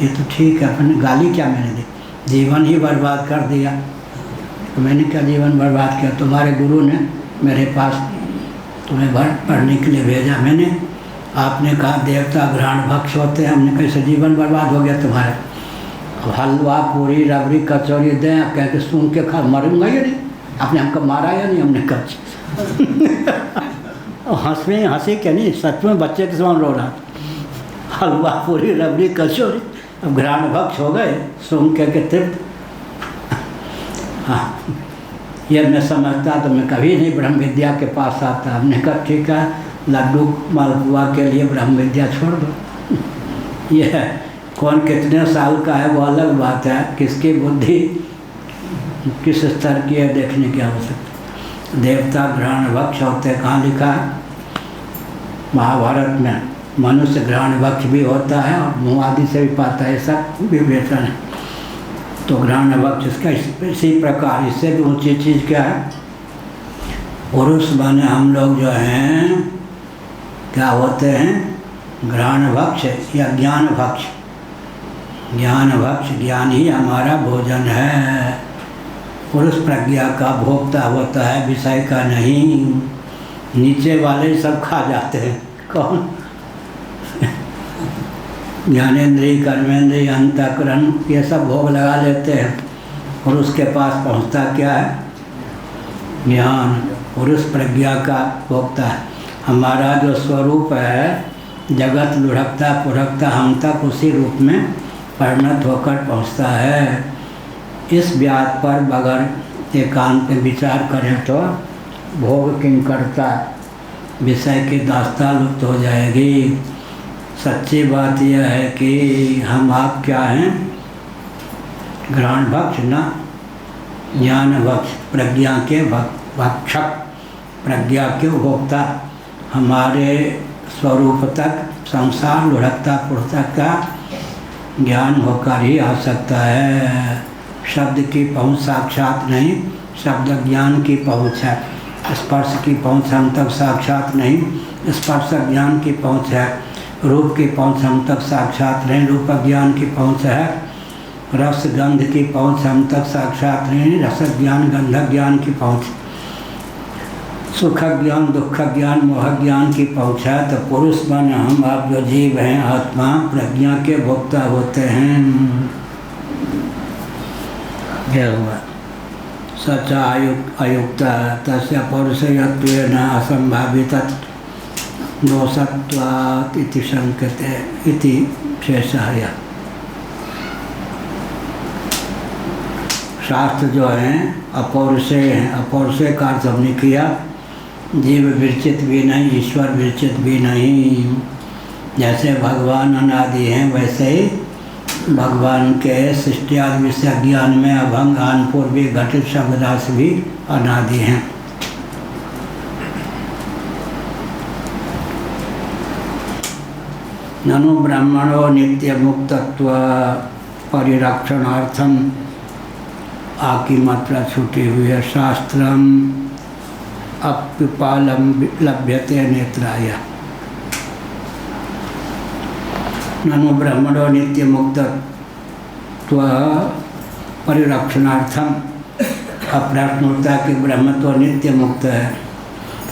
ये तो ठीक है, अपने गाली क्या मैंने दी? जीवन ही बर्बाद कर दिया। तो मैंने क्या जीवन बर्बाद किया? तुम्हारे गुरु ने मेरे पास तुम्हें पढ़ने के लिए भेजा मैंने। आपने कहा देवता घ्राण भक्ष होते हैं। हमने कैसे जीवन बर्बाद हो गया तुम्हारा? हलवा पूरी रबड़ी कचौरी दें, कह के सुन के खा मरूंगा या नहीं? आपने हमको मारा या नहीं? हमने कहा हंसी क्या नहीं, सच में बच्चे के समान रो रहा। हलवा पूरी रबड़ी कचौरी, अब घ्राण भक्ष हो गए, सुन के तृप्त। हाँ, ये मैं समझता तो मैं कभी नहीं ब्रह्म विद्या के पास आता। हमने कहा ठीक है, लड्डू मालपुआ के लिए ब्रह्म विद्या छोड़ दो। ये कौन कितने साल का है वो अलग बात है, किसकी बुद्धि किस स्तर की है देखने की आवश्यकता। देवता घ्राण भक्ष होते, कहाँ लिखा है? महाभारत में मनुष्य घ्राण भक्ष भी होता है और मुँह आदि से भी पाता है, सब विवेचन है। तो घ्राण भक्ष इसका इसी प्रकार, इससे भी ऊँची चीज़ क्या है? पुरुष बने हम लोग जो हैं क्या होते हैं? घ्राण भक्ष या ज्ञान भक्ष। ज्ञान भक्ष, ज्ञान ही हमारा भोजन है। पुरुष प्रज्ञा का भोक्ता होता है, विषय का नहीं। नीचे वाले सब खा जाते हैं। कौन? ज्ञानेंद्रिय, कर्मेंद्रिय, अंतःकरण ये सब भोग लगा लेते हैं और उसके पास पहुंचता क्या है? ज्ञान। पुरुष प्रज्ञा का भोक्ता है। हमारा जो स्वरूप है जगत लुढ़कता पुढ़कता हम तक उसी रूप में परिणत होकर पहुंचता है। इस बात पर बगैर एकांत में विचार करें तो भोग किंकरता, विषय की दास्ता लुप्त हो जाएगी। सच्ची बात यह है कि हम आप क्या हैं? घ्राण भक्ष ना ज्ञान भक्ष, प्रज्ञा के भक्षक, प्रज्ञा के उपभोक्ता। हमारे स्वरूप तक संसार लुढ़कता पुढ़ता का ज्ञान होकर ही आ सकता है। शब्द की पहुँच साक्षात नहीं, शब्द ज्ञान की पहुँच है। स्पर्श की पहुँच हम तक साक्षात नहीं, स्पर्श ज्ञान की पहुँच है। रूप की पहुँच हम तक साक्षात नहीं, रूप ज्ञान की पहुँच है। रस गंध की पहुँच हम तक साक्षात नहीं, रस ज्ञान गंध ज्ञान की पहुँच। सुख ज्ञान दुख ज्ञान मोह ज्ञान की पहुँच है। तो पुरुष बन हम आप जो जीव हैं, आत्मा प्रज्ञा के भोक्ता होते हैं। क्या हुआ? सच अयुक्ता तस्य पौरुषयत्वेन असंभावित दोषत्वात् इति शंकते इति शेषः। शास्त्र जो हैं अपौरुषेय हैं। अपौरुषेय का अर्थ हमने किया जीव विरचित भी नहीं, ईश्वर विरचित भी नहीं। जैसे भगवान अनादि हैं वैसे ही भगवान के सृष्टि आदि विषय ज्ञान में अभंग पूर्वी घटित शब्द राशि भी अनादि हैं। ननु ब्रह्मणो नित्य मुक्तत्व परिरक्षणार्थम आकी मात्रा छूटी हुई है। शास्त्रम अप्युपालम लभ्यते नेत्राय। ननु ब्रह्मणो नित्य मुक्तत्व परिरक्षणार्थम। अप्रश्न होता है कि ब्रह्म तो नित्य मुक्त है,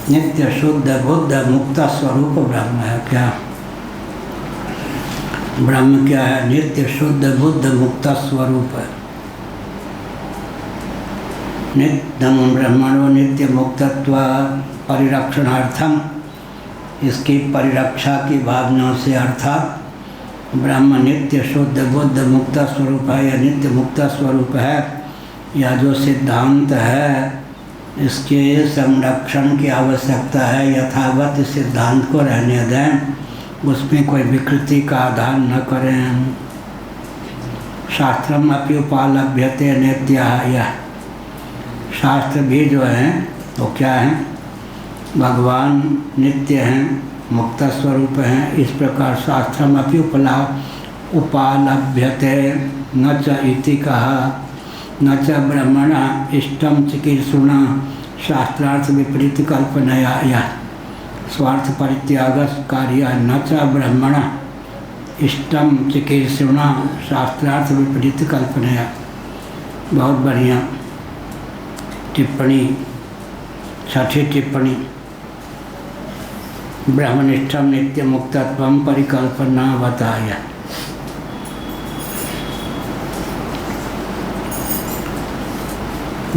नित्य शुद्ध बुद्ध मुक्त स्वरूप ब्रह्म है। क्या ब्रह्म क्या है? नित्य शुद्ध बुद्ध मुक्त स्वरूप है। नित्यम ब्रह्मणो नित्य मुक्तत्व परिरक्षणार्थम, इसकी परिरक्षा की भावना से अर्थात ब्रह्म नित्य शुद्ध बुद्ध मुक्त स्वरूप है या नित्य मुक्त स्वरूप है। यह जो सिद्धांत है इसके संरक्षण की आवश्यकता है। यथावत सिद्धांत को रहने दें, उसमें कोई विकृति का आधार न करें। शास्त्रम अप्युपालभ्यते नित्य। शास्त्र भी जो हैं वो क्या हैं? भगवान नित्य हैं, मुक्त स्वरूप हैं। इस प्रकार शास्त्रम अपि उपालभ्यते न च इति कहा। न च ब्रह्मणा इष्टम चिकीर्षुणा शास्त्रार्थ विपरीत कल्पनया या स्वार्थ परित्याग कार्य। न च ब्रह्मणा इष्टम चिकीर्षुणा शास्त्रार्थ विपरीत कल्पनया। बहुत बढ़िया टिप्पणी, छठी टिप्पणी। ब्रह्मनिष्ठम नित्य मुक्तत्वम परिकल्पना बताया।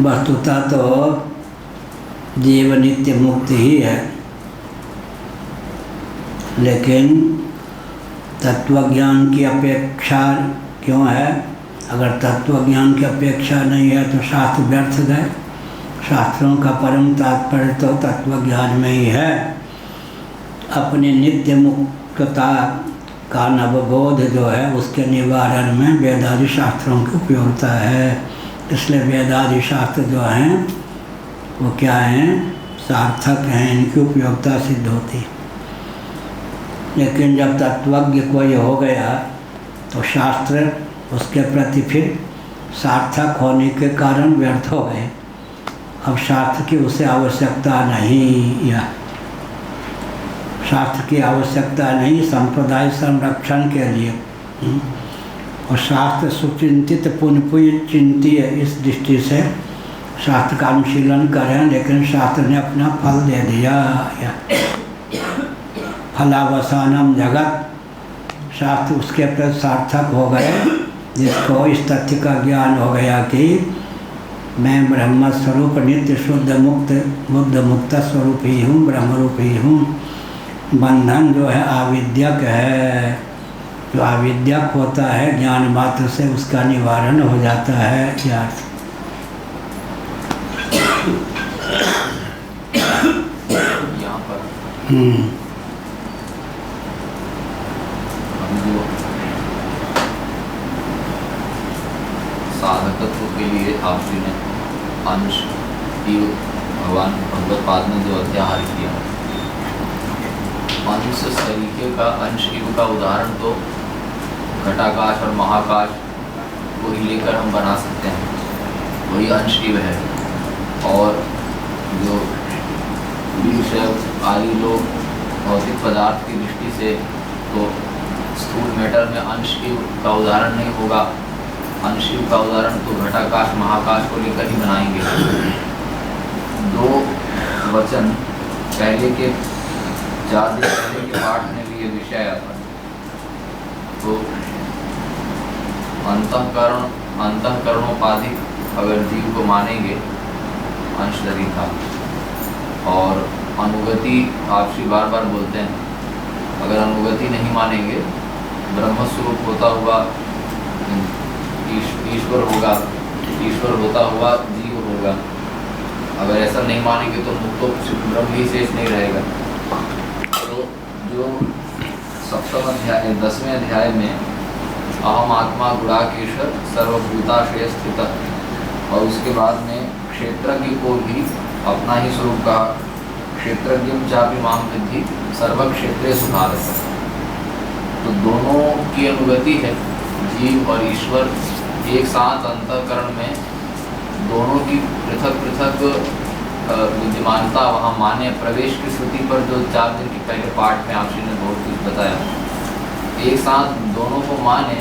वस्तुतः तो जीव नित्य मुक्त ही है, लेकिन तत्वज्ञान की अपेक्षा क्यों है? अगर तत्वज्ञान की अपेक्षा नहीं है तो शास्त्र व्यर्थ गए। शास्त्रों का परम तात्पर्य तो तत्वज्ञान में ही है। अपनी नित्य मुक्तता का नवबोध जो है उसके निवारण में वेदादि शास्त्रों की उपयोगिता है। इसलिए वेदादि शास्त्र जो हैं वो क्या हैं? सार्थक हैं, इनकी उपयोगिता सिद्ध होती है। लेकिन जब तत्वज्ञ कोई हो गया तो शास्त्र उसके प्रति फिर सार्थक होने के कारण व्यर्थ हो गए। अब शास्त्र की उसे आवश्यकता नहीं, या शास्त्र की आवश्यकता नहीं संप्रदाय संरक्षण के लिए। और शास्त्र सुचिंतित पुनः चिंतित, इस दृष्टि से शास्त्र का अनुशीलन करें, लेकिन शास्त्र ने अपना फल दे दिया। फलावसानम जगत, शास्त्र उसके प्रति सार्थक हो गए, जिसको इस तथ्य का ज्ञान हो गया कि मैं ब्रह्म स्वरूप नित्य शुद्ध मुक्त बुद्ध मुक्त स्वरूप ही हूँ, ब्रह्म रूप ही हूँ। बंधन जो है आविद्यक है, जो आविद्यक होता है ज्ञान मात्र से उसका निवारण हो जाता है। यार यहाँ पर साधकत्व के लिए आपजी ने अंश जीव भगवान भगवत पाद ने जो अध्याय किया, अंश तरीके का अंश जीव का उदाहरण तो घटाकाश और महाकाश को ही लेकर हम बना सकते हैं, वही अंश जीव है। और जो विषय आदि लोग भौतिक पदार्थ की दृष्टि से तो स्थूल मैटर में अंश जीव का उदाहरण नहीं होगा, अंश जीव का उदाहरण तो घटाकाश महाकाश को लेकर ही बनाएंगे। दो वचन पहले के 4 दिन पहले के पाठ में भी ये विषय आया था। तो अंतःकरणोपाधिक अगर जीव को मानेंगे अंश तरीका, और अनुगति आप श्री बार बार बोलते हैं, अगर अनुगति नहीं मानेंगे ब्रह्मस्वरूप होता हुआ ईश्वर होगा, ईश्वर होता हुआ जीव होगा, अगर ऐसा नहीं मानेंगे तो मुक्तो ब्रह्म ही शेष नहीं रहेगा। तो जो 7वें अध्याय 10वें अध्याय में अहम आत्मा गुणाकेशर सर्वभूताशय स्थित, और उसके बाद में क्षेत्रज्ञ को भी अपना ही स्वरूप कहा, क्षेत्रज्ञ चापि माम विद्धि सर्व क्षेत्रे सुधारत। तो दोनों की अनुगति है, जीव और ईश्वर एक साथ अंतःकरण में, दोनों की पृथक पृथक विद्यमानता वहाँ माने। प्रवेश की स्थिति पर जो 4 दिन के पहले पाठ में आपसी ने बहुत कुछ बताया, एक साथ दोनों को माने,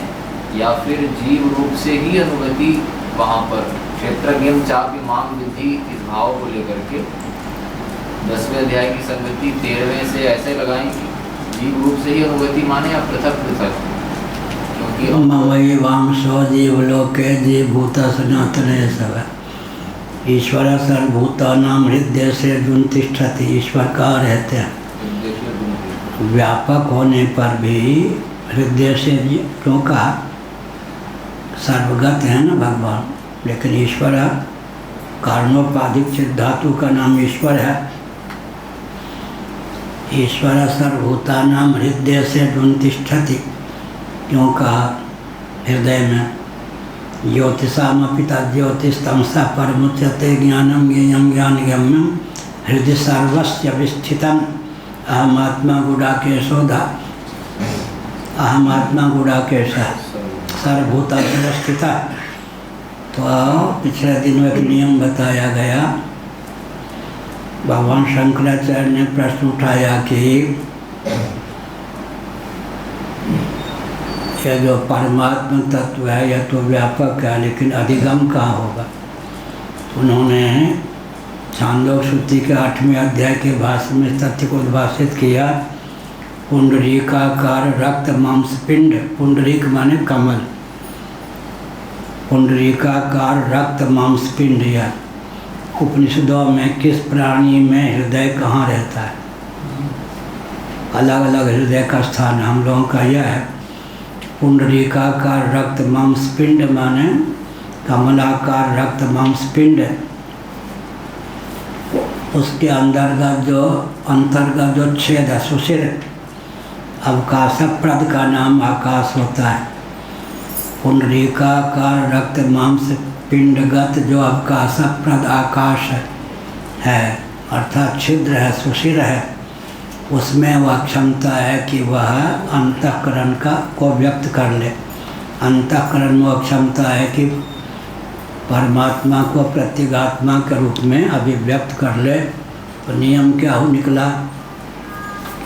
या फिर जीव रूप से ही अनुगति वहाँ पर क्षेत्रज्ञ चापि माम विद्धि इस भाव को लेकर के 10वें अध्याय की संगति 13वें से ऐसे लगाएंगे, जीव रूप से ही अनुगति माने या पृथक पृथक, क्योंकि ममई वामसो जीवलोके जीवभूत सनातन सब, ईश्वर सर्वभूतानां हृदय से अर्जुन तिष्ठति। ईश्वर कहाँ रहते हैं? व्यापक होने पर भी हृदय से क्यों कहा? सर्वगत है ना भगवान, लेकिन ईश्वर कारणोपाधिक सिद्धातु का नाम ईश्वर है। ईश्वर सर्वभूतानां हृदय से अर्जुन तिष्ठति क्यों कहा? हृदय में ज्योतिषामपि तज्ज्योतिस्तमसा परमुच्यते ज्ञानम ज्ञेयं ज्ञानगम्यं हृदय सर्वस्य विस्थितं अहमात्मा गुडाकेशोधा, अहमात्मा गुडाकेश सर्वभूतासु स्थिता। तो पिछले दिन एक नियम बताया गया, भगवान शंकराचार्य ने प्रश्न उठाया कि यह जो परमात्मा तत्व है यह तो व्यापक है, लेकिन अधिगम कहाँ होगा? उन्होंने छांदोग्य श्रुति के 8वें अध्याय के भाष्य में तथ्य को उद्भाषित किया। पुंडरीकाकार रक्त मांसपिंड, पुंडरीक माने कमल, पुंडरीकाकार रक्त मांसपिंड, या उपनिषदों में किस प्राणी में हृदय कहाँ रहता है? अलग अलग हृदय का स्थान। हम लोगों का यह है पुंडरीकाकार रक्त मांसपिंड माने कमलाकार रक्त मांसपिंड, उसके अंतर्गत जो छेद है सुशिर, अवकाशप्रद का नाम आकाश होता है। पुंडरीकाकार रक्त मांस पिंडगत जो अवकाशप्रद आकाश है, अर्थात छिद्र है, सुशिर है, उसमें वह क्षमता है कि वह अंतःकरण को व्यक्त कर ले। अंतःकरण में वह क्षमता है कि परमात्मा को प्रत्यगात्मा के रूप में अभिव्यक्त कर ले। तो नियम क्या हो निकला?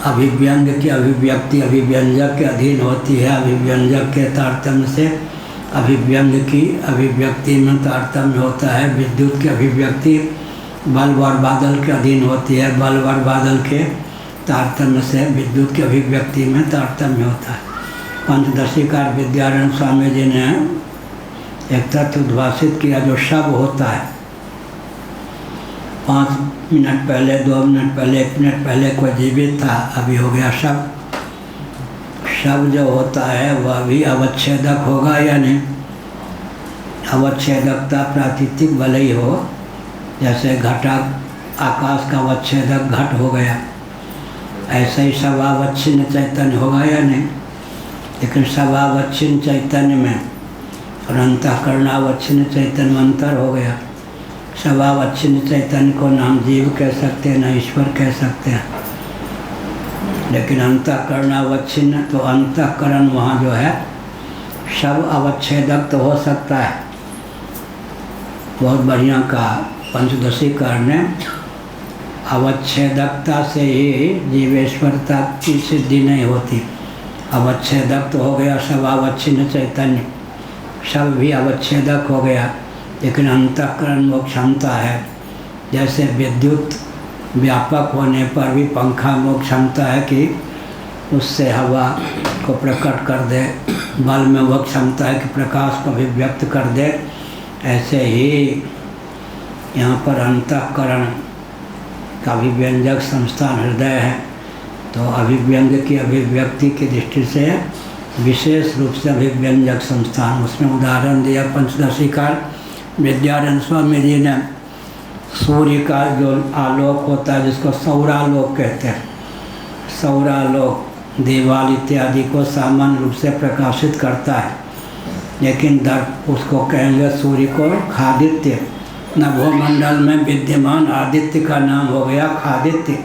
अभिव्यंग की अभिव्यक्ति अभिव्यंजक के अधीन होती है। अभिव्यंजक के तारतम्य से अभिव्यंग की अभिव्यक्ति में तारतम्य होता है। विद्युत की अभिव्यक्ति बल्ब और बादल के अधीन होती है। बल्ब और बादल के तारतम्य से विद्युत की अभिव्यक्ति में तारतम्य होता है। पंचदशीकार विद्यारण्य स्वामी जी ने एक तत्व उद्भाषित किया जो शब होता है। 5 मिनट पहले, 2 मिनट पहले, 1 मिनट पहले कोई जीवित था, अभी हो गया शब। शब जो होता है वह भी अवच्छेदक होगा या नहीं? अवच्छेदकता प्राकृतिक भले ही हो, जैसे घटा आकाश का अवच्छेदक घट हो गया, ऐसे ही सवावच्छिन्न चैतन्य होगा या नहीं? लेकिन सवावच्छिन्न चैतन्य में और अंतःकरणावच्छिन्न चैतन्य में अंतर हो गया। सवावच्छिन्न चैतन्य को ना हम जीव कह सकते हैं, न ईश्वर कह सकते हैं। लेकिन अंतःकरणावच्छिन्न, तो अंतःकरण वहाँ जो है सब अवच्छेदक तो हो सकता है। बहुत बढ़िया कहा पंचदशीकार ने, अवच्छेदकता से ही जीवेश्वरता की सिद्धि नहीं होती। अवच्छेदक तो हो गया सब अवच्छिन्न चैतन्य, सब भी अवच्छेदक हो गया। लेकिन अंतःकरण वो क्षमता है, जैसे विद्युत व्यापक होने पर भी पंखा में क्षमता है कि उससे हवा को प्रकट कर दे। बल में वो क्षमता है कि प्रकाश को अभिव्यक्त कर दे। ऐसे ही यहाँ पर अंतःकरण का अभिव्यंजक संस्थान हृदय है। तो अभिव्यंग की अभिव्यक्ति की दृष्टि से विशेष रूप से अभिव्यंजक संस्थान, उसमें उदाहरण दिया पंचदशीकार विद्यारण्य स्वामी जी ने। सूर्य का जो आलोक होता है जिसको सौरालोक कहते हैं, सौरालोक देवाल इत्यादि को सामान्य रूप से प्रकाशित करता है। लेकिन उसको कहेंगे सूर्य को खादित्य। नभोमंडल में विद्यमान आदित्य का नाम हो गया खादित्य।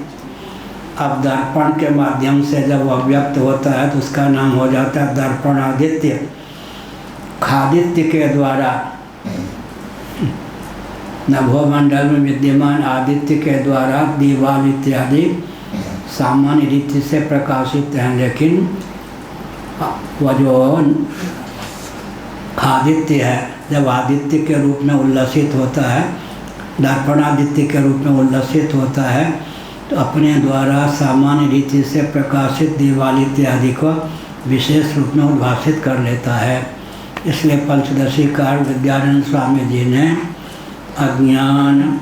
अब दर्पण के माध्यम से जब वह व्यक्त होता है तो उसका नाम हो जाता है दर्पण आदित्य। खादित्य के द्वारा नभोमंडल में विद्यमान आदित्य के द्वारा दीवाल इत्यादि सामान्य रीति से प्रकाशित हैं। लेकिन वह जो आदित्य है जब आदित्य के रूप में उल्लसित होता है, दर्पणादित्य के रूप में उल्लसित होता है, तो अपने द्वारा सामान्य रीति से प्रकाशित दीवाल इत्यादि को विशेष रूप में उद्भाषित कर लेता है। इसलिए पंचदशीकार विद्यारण्य स्वामी जी ने अज्ञान,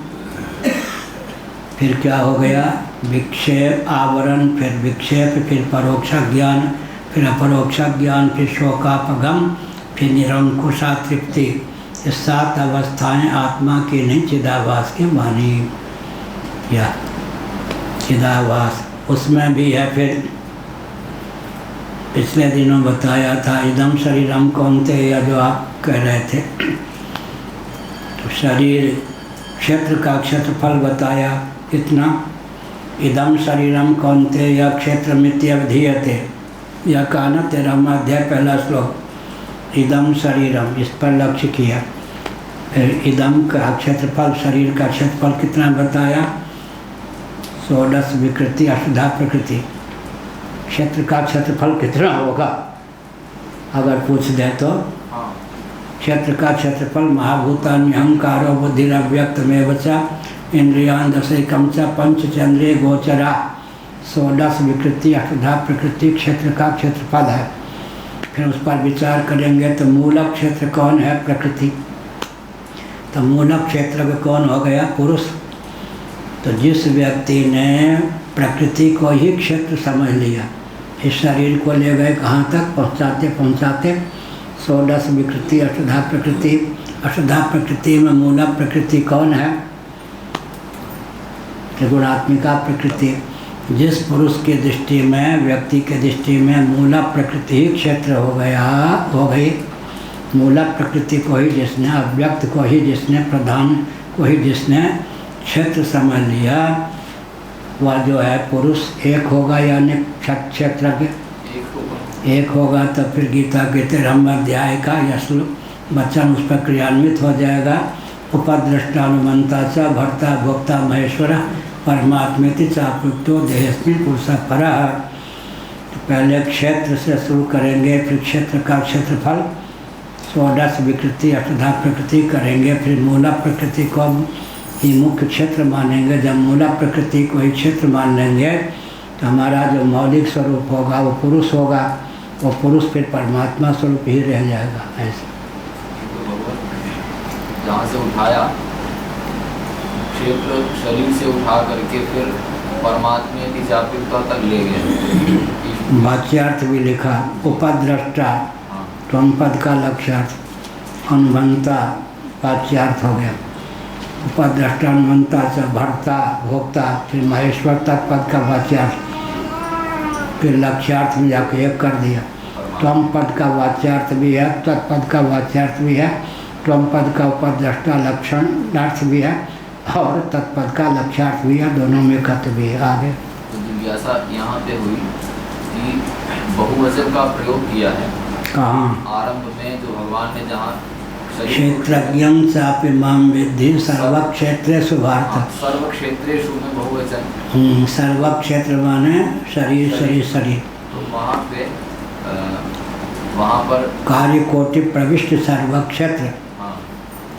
फिर क्या हो गया विक्षेप आवरण, फिर विक्षेप, फिर परोक्ष ज्ञान, फिर अपरोक्ष ज्ञान, फिर शोकापगम, फिर निरंकुशा तृप्ति, ये 7 अवस्थाएं आत्मा की नहीं चिदाभास की मानी। या चिदाभास उसमें भी है। फिर पिछले दिनों बताया था इदम शरीरम कौन्तेय, जो आप कह रहे थे, तो शरीर क्षेत्र का क्षेत्रफल बताया कितना। इदम शरीरम कौन्तेय क्षेत्रमित्यवधीयते, यह कहा ना 13वां अध्याय पहला श्लोक। इदम शरीरम, इस पर लक्ष्य किया। फिर इदम का क्षेत्रफल, शरीर का क्षेत्रफल कितना बताया 16 विकृति अष्टधा प्रकृति। क्षेत्र का क्षेत्रफल कितना होगा अगर पूछ दे तो? क्षेत्र का क्षेत्रफल महाभूतानि अहंकारो बुद्धिरव्यक्तमेव च इंद्रियान् दशैकं च पंचचंद्रिय गोचरा। 16 विकृति अष्टधा प्रकृति क्षेत्र का क्षेत्रफल है। फिर उस पर विचार करेंगे तो मूलक क्षेत्र कौन है? प्रकृति। तो मूलक क्षेत्र में कौन हो गया? पुरुष। तो जिस व्यक्ति ने प्रकृति को ही क्षेत्र समझ लिया, इस शरीर को ले गए कहाँ तक? पहुँचाते पहुँचाते 16 विकृति अष्टधा प्रकृति। अष्टधा प्रकृति में मूलक प्रकृति कौन है? त्रिगुणात्मिका प्रकृति। जिस पुरुष की दृष्टि में, व्यक्ति के दृष्टि में मूलक प्रकृति ही क्षेत्र हो गई। मूलक प्रकृति को ही जिसने, अव्यक्त को ही जिसने, प्रधान को ही जिसने क्षेत्र समझ लिया, वह जो है पुरुष एक होगा यानी क्षेत्रज्ञ एक होगा, तो फिर गीता के 13वें अध्याय का यह श्लोक वचन उस पर क्रियान्वित हो जाएगा। उपद्रष्टानुमंता च भर्ता भोक्ता महेश्वर परमात्मेति चाप्युक्तो देहस्मिन् पुरुषः परः। तो पहले क्षेत्र से शुरू करेंगे, फिर क्षेत्र का क्षेत्रफल 16 विकृति अष्टधा प्रकृति करेंगे, फिर मूला प्रकृति को ही मुख्य क्षेत्र मानेंगे। जब मूला प्रकृति को ही क्षेत्र मान लेंगे तो हमारा जो मौलिक स्वरूप होगा वो पुरुष होगा, वो पुरुष फिर परमात्मा स्वरूप ही रह जाएगा। ऐसे जहाँ से उठाया क्षेत्र शरीर से उठा करके फिर परमात्मा की जागरूकता तक ले गए। वाच्यार्थ भी लिखा, उपद्रष्टा त्वम पद का लक्ष्यार्थ, अनुबंधता वाच्यार्थ हो गया। उपद्रष्टा अनुबंधता से भर्ता भोक्ता, फिर महेश्वर तक पद का वाच्यार्थ, फिर लक्ष्यार्थ में जाकर एक कर दिया। त्वम पद का वाच्यार्थ भी है, तत्पद का वाच्यार्थ भी है, त्वम पद का उपद्रष्टा लक्षण अर्थ भी है और तत्पद का लक्ष्यार्थ भी है, दोनों में कत भी है। आगे तो जिज्ञासा यहाँ पे हुई कि बहुवचन का प्रयोग किया है कहाँ? आरंभ में जो भगवान ने जहाँ क्षेत्रज्ञं चापि मां विद्धि सर्वक्षेत्रेषु भारत। सर्वक्षेत्रेषु में बहुवचन। सर्वक्षेत्र माने शरीर शरीर शरीर। तो वहाँ पर कार्य कोटि प्रविष्ट सर्वक्षेत्र,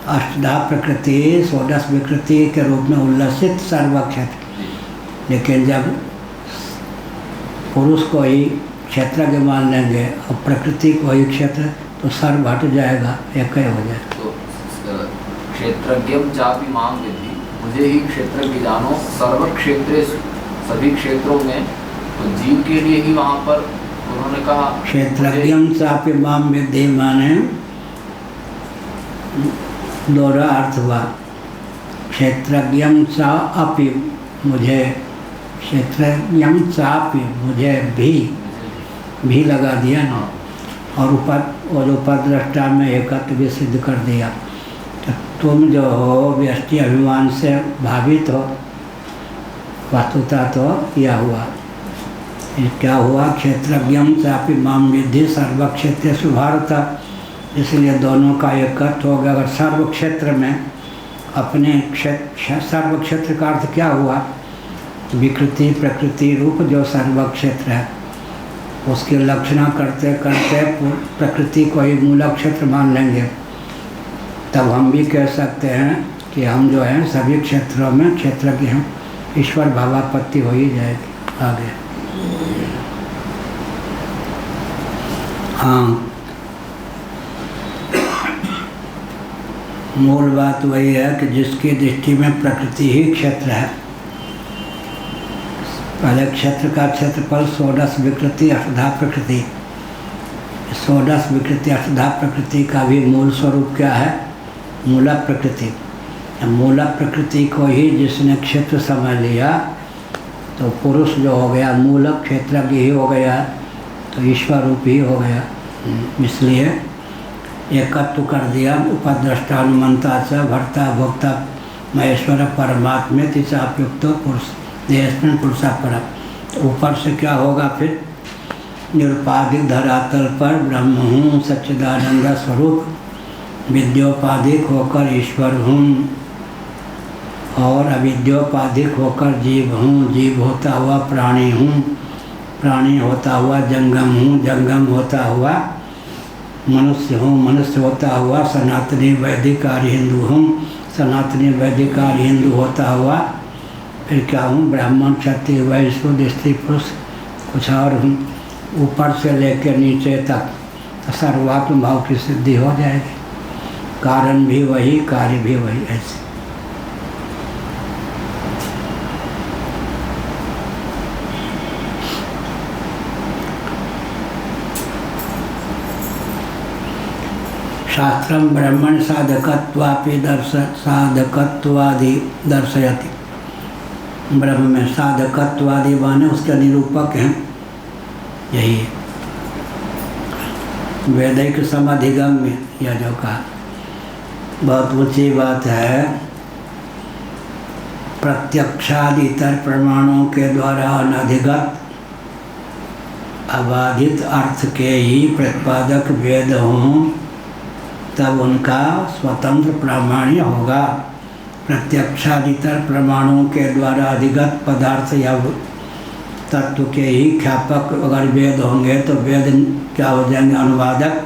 अष्टधा प्रकृति 16 विकृति के रूप में उल्लसित सर्वक्षेत्र। लेकिन जब पुरुष को ही क्षेत्रज्ञ मान लेंगे और प्रकृति को ही क्षेत्र, तो सर्व हट जाएगा, एक ही हो जाएगा। तो क्षेत्रज्ञं चापि मां विद्धि, मुझे ही क्षेत्रज्ञ जानो सर्व क्षेत्रे, सभी क्षेत्रों में। तो जीव के लिए ही वहाँ पर उन्होंने कहा क्षेत्रज्ञं चापि मां विद्धि माने दोहरा अर्थ हुआ। क्षेत्रज्ञं चा अपि मुझे, क्षेत्रज्ञं चापि मुझे भी लगा दिया ना, और उपद्रष्टा में एकत्व भी सिद्ध कर दिया। तो तुम जो हो व्यष्टि अभिमान से भावित हो, वस्तुता तो यह हुआ। क्या हुआ? क्षेत्रज्ञं चापि मां विद्धि सर्वक्षेत्रेषु भारत। इसलिए दोनों का एकत्व हो गया। अगर सर्व क्षेत्र में अपने सर्व क्षेत्र का अर्थ क्या हुआ? विकृति प्रकृति रूप जो सर्व क्षेत्र है, उसकी लक्षणा करते करते प्रकृति को ही मूल क्षेत्र मान लेंगे, तब हम भी कह सकते हैं कि हम जो हैं सभी क्षेत्रों में क्षेत्रज्ञ हैं। ईश्वर भावापत्ति हो ही जाएगी। आगे हाँ, मूल बात वही है कि जिसकी दृष्टि में प्रकृति ही क्षेत्र है। पहले क्षेत्र का क्षेत्रफल 16 विकृति अष्टधा प्रकृति। 16 विकृति अष्टधा प्रकृति का भी मूल स्वरूप क्या है? मूला प्रकृति। मूला प्रकृति को ही जिसने क्षेत्र समझ लिया तो पुरुष जो हो गया मूल क्षेत्रज्ञ ही हो गया, तो ईश्वर रूप ही हो गया। इसलिए एकत्व कर दिया। उपद्रष्टानुमंता च भर्ता भोक्ता महेश्वर परमात्मेति चाप्युक्तो पुरुष देहस्मिन् पुरुषः परः। तो ऊपर से क्या होगा फिर? निरुपाधिक धरातल पर ब्रह्म हूँ, सच्चिदानंद स्वरूप, विद्योपाधिक होकर ईश्वर हूँ और अविद्योपाधिक होकर जीव हूँ। जीव होता हुआ प्राणी हूँ, प्राणी होता हुआ जंगम हूँ, जंगम होता हुआ मनुष्य हूँ, मनुष्य होता हुआ सनातनी वैदिक आर्य हिंदू हूँ, सनातनी वैदिक आर्य हिंदू होता हुआ फिर क्या हूँ? ब्राह्मण क्षत्रिय वैश्य स्त्री पुरुष कुछ और हूँ। ऊपर से लेकर नीचे तक सर्वात्म भाव की सिद्धि हो जाएगी। कारण भी वही, कार्य भी वही। ऐसे शास्त्रम ब्रह्मण साधकत्वापि साधकत्वादि दर्शयति। ब्रह्म में साधकत्वादि माने उसके निरूपक हैं, यही है। वैदिक समाधिगम में यह जो कहा बहुत ऊंची बात है। प्रत्यक्षादितर प्रमाणों के द्वारा अनधिगत अबाधित अर्थ के ही प्रतिपादक वेद हों तब उनका स्वतंत्र प्रामाण्य होगा। प्रत्यक्षादितर प्रमाणों के द्वारा अधिगत पदार्थ या तत्व के ही ख्यापक अगर वेद होंगे तो वेद क्या हो जाएंगे? अनुवादक।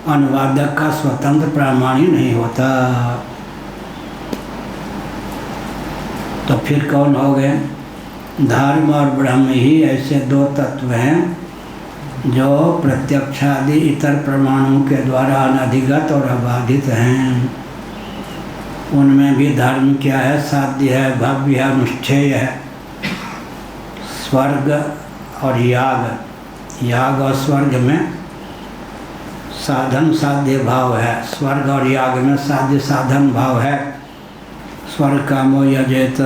अनुवादक का स्वतंत्र प्रामाण्य नहीं होता। तो फिर कौन हो गए? धर्म और ब्रह्म ही ऐसे दो तत्व हैं जो प्रत्यक्षादि इतर प्रमाणों के द्वारा अनधिगत और अबाधित हैं। उनमें भी धर्म क्या है? साध्य है, भव्य है, अनुष्ठेय है। स्वर्ग और याग, याग और स्वर्ग में साधन साध्य भाव है। स्वर्ग और याग में साध्य साधन भाव है। स्वर्ग कामो यजेत,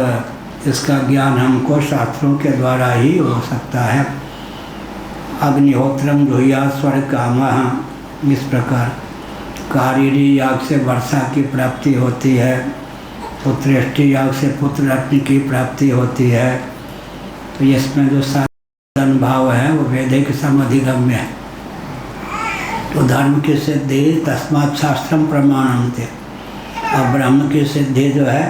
इसका ज्ञान हमको शास्त्रों के द्वारा ही हो सकता है। अग्निहोत्रम जुह्या स्वर्ग कामः, इस प्रकार कारीरी याग से वर्षा की प्राप्ति होती है, पुत्रेष्टि याग से पुत्र रत्न की प्राप्ति होती है। तो इसमें जो साधन भाव है वो वैदिक समधिगम्य है। तो धर्म की सिद्धि तस्मात् शास्त्रम प्रमाणन्ते, और ब्रह्म की सिद्धि जो है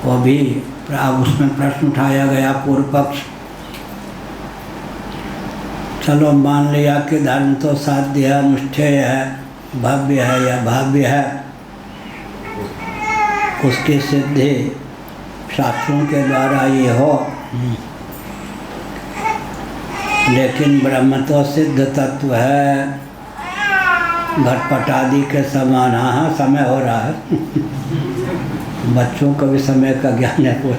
वो भी अब उसमें प्रश्न उठाया गया पूर्व पक्ष। चलो मान लिया कि धर्म तो साध्य है, अनुष्ठेय है, भव्य है या भाव्य है, उसकी सिद्धि शास्त्रों के द्वारा ये हो। लेकिन ब्रह्म तो सिद्ध तत्व है, घटपट आदि के समान। हाँ, समय हो रहा है। बच्चों को भी समय का ज्ञान है कोई।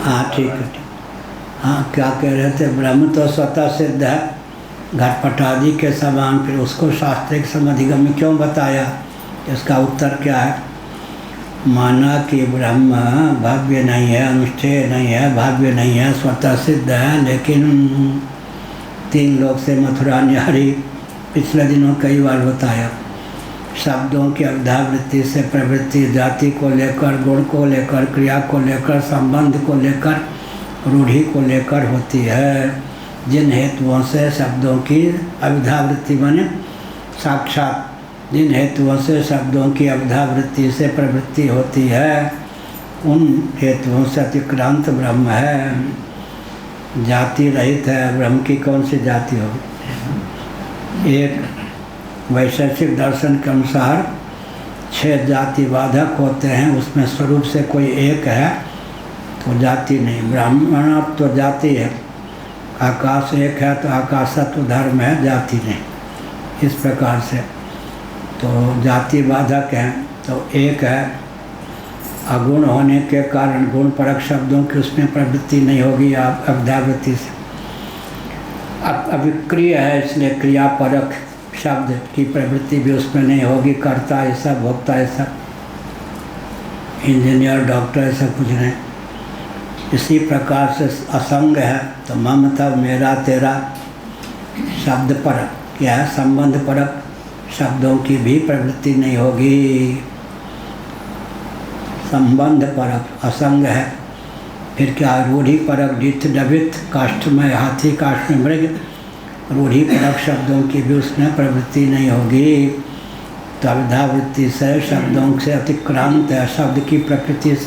हाँ ठीक है, ठीक। हाँ, क्या कह रहे थे? ब्रह्म तो स्वतः सिद्ध है, घटपट आदि के समान, फिर उसको शास्त्रिक समधिगम्य क्यों बताया? इसका उत्तर क्या है? माना कि ब्रह्म भव्य नहीं है, अनुष्ठेय नहीं है, भाव्य नहीं है, स्वतः सिद्ध है, लेकिन तीन लोक से मथुरा न्यारी पिछले दिनों कई बार बताया। शब्दों की अवधावृत्ति से प्रवृत्ति जाति को लेकर, गुण को लेकर, क्रिया को लेकर, संबंध को लेकर, रूढ़ि को लेकर होती है। जिन हेतुओं से शब्दों की अवधावृत्ति बने साक्षात, जिन हेतुओं से शब्दों की अवधावृत्ति से प्रवृत्ति होती है, उन हेतुओं से अतिक्रांत ब्रह्म है, जाति रहित है। ब्रह्म की कौन सी जाति होगी? एक वैशेषिक दर्शन के अनुसार 6 जाति बाधक होते हैं, उसमें स्वरूप से कोई एक है तो जाति नहीं। ब्राह्मणत्व तो जाति है, आकाश एक है तो आकाशत्व धर्म है, जाति नहीं। इस प्रकार से तो जाति बाधक हैं। तो एक है अगुण होने के कारण गुण परक शब्दों की उसमें प्रवृत्ति नहीं होगी अवधावृत्ति से। अविक्रिय है, इसलिए क्रिया परक शब्द की प्रवृत्ति भी उसमें नहीं होगी। कर्ता ऐसा, भोक्ता ऐसा, इंजीनियर, डॉक्टर ऐसा कुछ नहीं। इसी प्रकार से असंग है तो ममता, मेरा, तेरा, शब्द परक क्या है? संबंध परक शब्दों की भी प्रवृत्ति नहीं होगी। संबंध परक असंग है। फिर क्या? रूढ़ि परक, डिथ, डबित, काष्ठ में हाथी, काष्ठ में मृग, रूढ़ि परक शब्दों की भी उसमें प्रवृत्ति नहीं होगी। तो अविधावृत्ति से शब्दों से अतिक्रांत है, शब्द की प्रकृति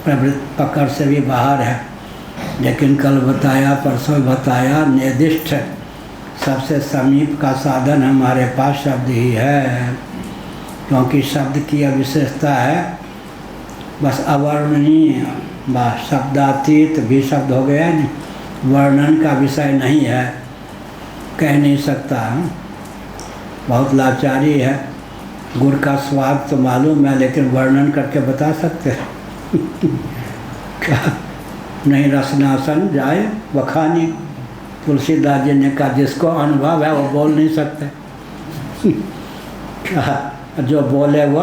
पकड़ से भी बाहर है। लेकिन कल बताया, परसों बताया, निर्दिष्ट सबसे समीप का साधन हमारे पास शब्द ही है, क्योंकि शब्द की यह विशेषता है बस अवर्णनीय, बस शब्दातीत भी शब्द हो गया नहीं, वर्णन का विषय नहीं है, कह नहीं सकता। बहुत लाचारी है। गुड़ का स्वाद तो मालूम है लेकिन वर्णन करके बता सकते हैं क्या? नहीं, रसनासन जाए बखानी। तुलसीदास जी ने कहा जिसको अनुभव है वो बोल नहीं सकते क्या? जो बोले वो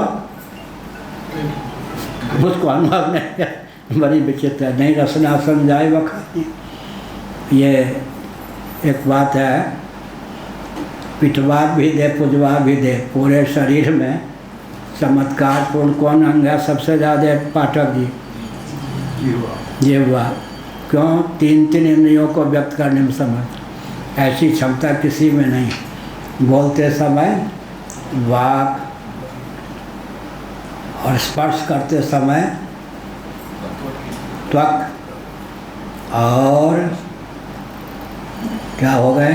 उसको अनुभव नहीं है, बड़ी विचित्र है। नहीं, रसनासन जाए बखानी, ये एक बात है। पिटवा भी दे, पुजवा भी दे, पूरे शरीर में चमत्कार पूर्ण कौन अंग है सबसे ज़्यादा पाठक जी? जिह्वा। क्यों? 3 इंद्रियों को व्यक्त करने में समर्थ। ऐसी क्षमता किसी में नहीं। बोलते समय वाक और स्पर्श करते समय त्वक और क्या हो गए?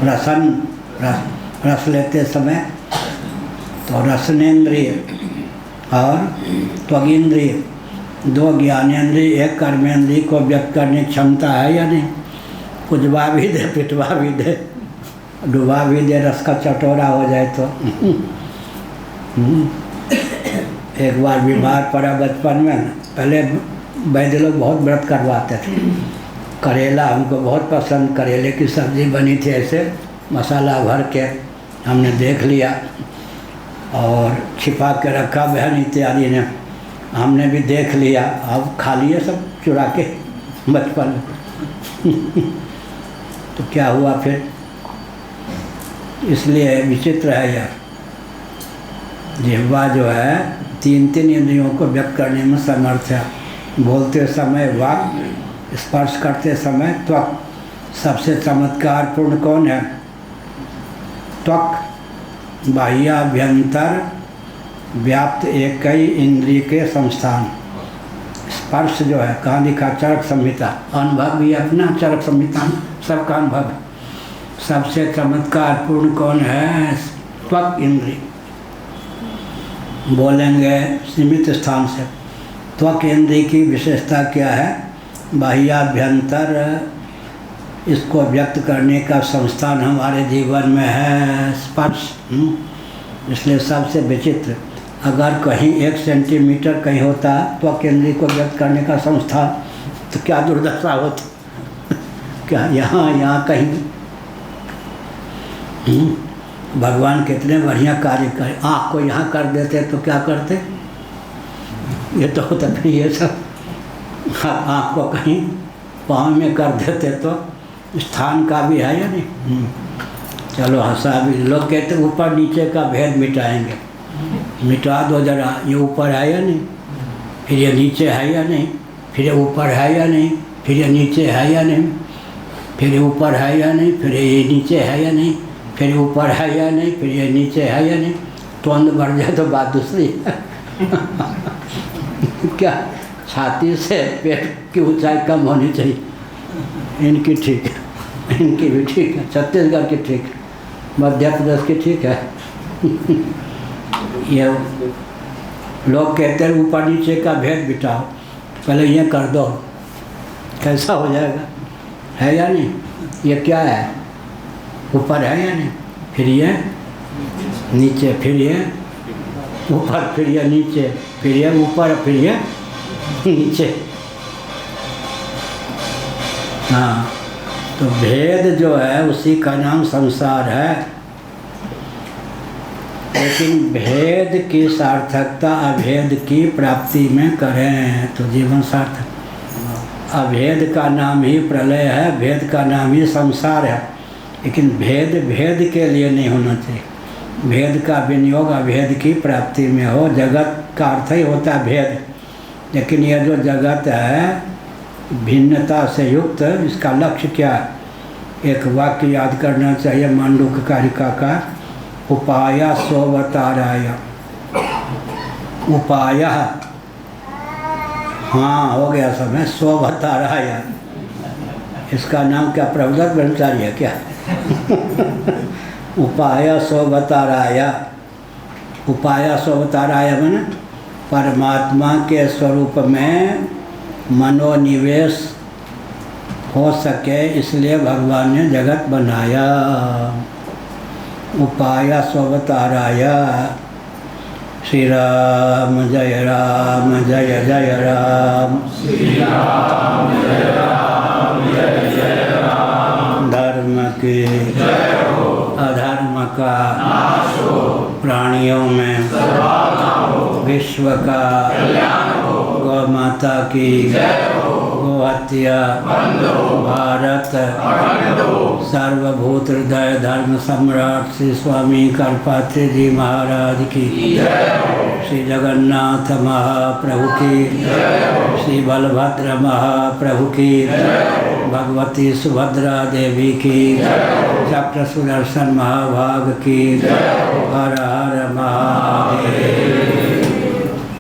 रसन। रस लेते समय तो रसनेन्द्रिय और त्वगिंद्रिय, 2 ज्ञानेन्द्रिय, 1 कर्मेंद्रिय को व्यक्त करने की क्षमता है या नहीं? कुजवा भी दे, पिटवा भी दे, डुबा भी दे, रस का चटोरा हो जाए तो। एक बार बीमार पड़ा बचपन में ना, पहले वैद्य लोग बहुत व्रत करवाते थे। करेला हमको बहुत पसंद, करेले की सब्ज़ी बनी थी ऐसे मसाला भर के, हमने देख लिया और छिपा के रखा बहन इत्यादि ने, हमने भी देख लिया, अब खा लिए सब चुरा के बचपन में। तो क्या हुआ फिर? इसलिए विचित्र है यार, जिह्वा जो है 3 इंद्रियों को व्यक्त करने में समर्थ है। बोलते समय वाक, स्पर्श करते समय त्वक। सबसे चमत्कार पूर्ण कौन है? त्वक। बाह्याभ्यंतर व्याप्त एक ही इंद्रिय के संस्थान। स्पर्श जो है कहाँ लिखा? चरक संहिता। अनुभव भी अपना चरक संहिता सबका अनुभव। सबसे चमत्कार पूर्ण कौन है? त्वक इंद्रिय। बोलेंगे सीमित स्थान से। त्वक इंद्रिय की विशेषता क्या है? बाह्याभ्यंतर इसको व्यक्त करने का संस्थान हमारे जीवन में है स्पर्श। इसलिए सबसे विचित्र, अगर कहीं 1 सेंटीमीटर कहीं होता त्वक इंद्रिय को व्यक्त करने का संस्थान तो क्या दुर्दशा होती। क्या यहाँ कहीं भगवान कितने बढ़िया कार्य करे। आँख को यहाँ कर देते तो क्या करते? ये तो होता फिर ये सब। आँख को कहीं पाँव में कर देते तो स्थान का भी है या नहीं? चलो हंसा भी। लोग कहते ऊपर नीचे का भेद मिटाएंगे। मिटा दो जरा, ये ऊपर है या नहीं, फिर ये नीचे है या नहीं, फिर ये ऊपर है या नहीं, फिर ये नीचे है या नहीं, फिर ये ऊपर है या नहीं, फिर ये नीचे है या नहीं, फिर ऊपर है या नहीं, फिर ये नीचे है या नहीं। द्वंद बढ़ जाए तो बात दूसरी है। क्या छाती से पेट की ऊंचाई कम होनी चाहिए? इनकी ठीक है, इनकी भी ठीक है, छत्तीसगढ़ की ठीक है, मध्य प्रदेश की ठीक है। ये लोग कहते हैं ऊपर नीचे का भेद बिठाओ, पहले ये कर दो, कैसा हो जाएगा? है या नहीं? ये क्या है? ऊपर है या नहीं, फिर ये नीचे, फिर ये ऊपर, फिर ये नीचे, फिर ये ऊपर, फिर ये नीचे। हाँ, तो भेद जो है उसी का नाम संसार है। लेकिन भेद की सार्थकता अभेद की प्राप्ति में करें तो जीवन सार्थक। अभेद का नाम ही प्रलय है, भेद का नाम ही संसार है। लेकिन भेद भेद के लिए नहीं होना चाहिए। भेद का विनियोग अभेद की प्राप्ति में हो। जगत का अर्थ ही होता है भेद, लेकिन यह जो जगत है भिन्नता से युक्त, इसका लक्ष्य क्या है? एक वाक्य याद करना चाहिए मांडूक्य कारिका का, उपाया सोवताराय। उपाय, हाँ हो गया समय, सोवताराय। इसका नाम क्या प्रबोधक ब्रह्मचारी है क्या? उपाय सोवताराय। उपाय सोवताराय मैंने परमात्मा के स्वरूप में मनोनिवेश हो सके, इसलिए भगवान ने जगत बनाया। उपाय सोवताराय। श्री राम जय राम, जय जय राम। श्री राम जय राम, जय जय राम। धर्म की जय हो, अधर्म का नाश हो, प्राणियों में सर्वथा हो, विश्व का कल्याण हो, गौ माता की जय हो, गौ भवत्या भारत सर्वभूत हृदय धर्म सम्राट श्री स्वामी करपात्री जी महाराज की, श्री जगन्नाथ महाप्रभु की, श्री बलभद्र महाप्रभु की, भगवती सुभद्रा देवी की, चक्र सुदर्शन महाभाग की। हर हर महादेव।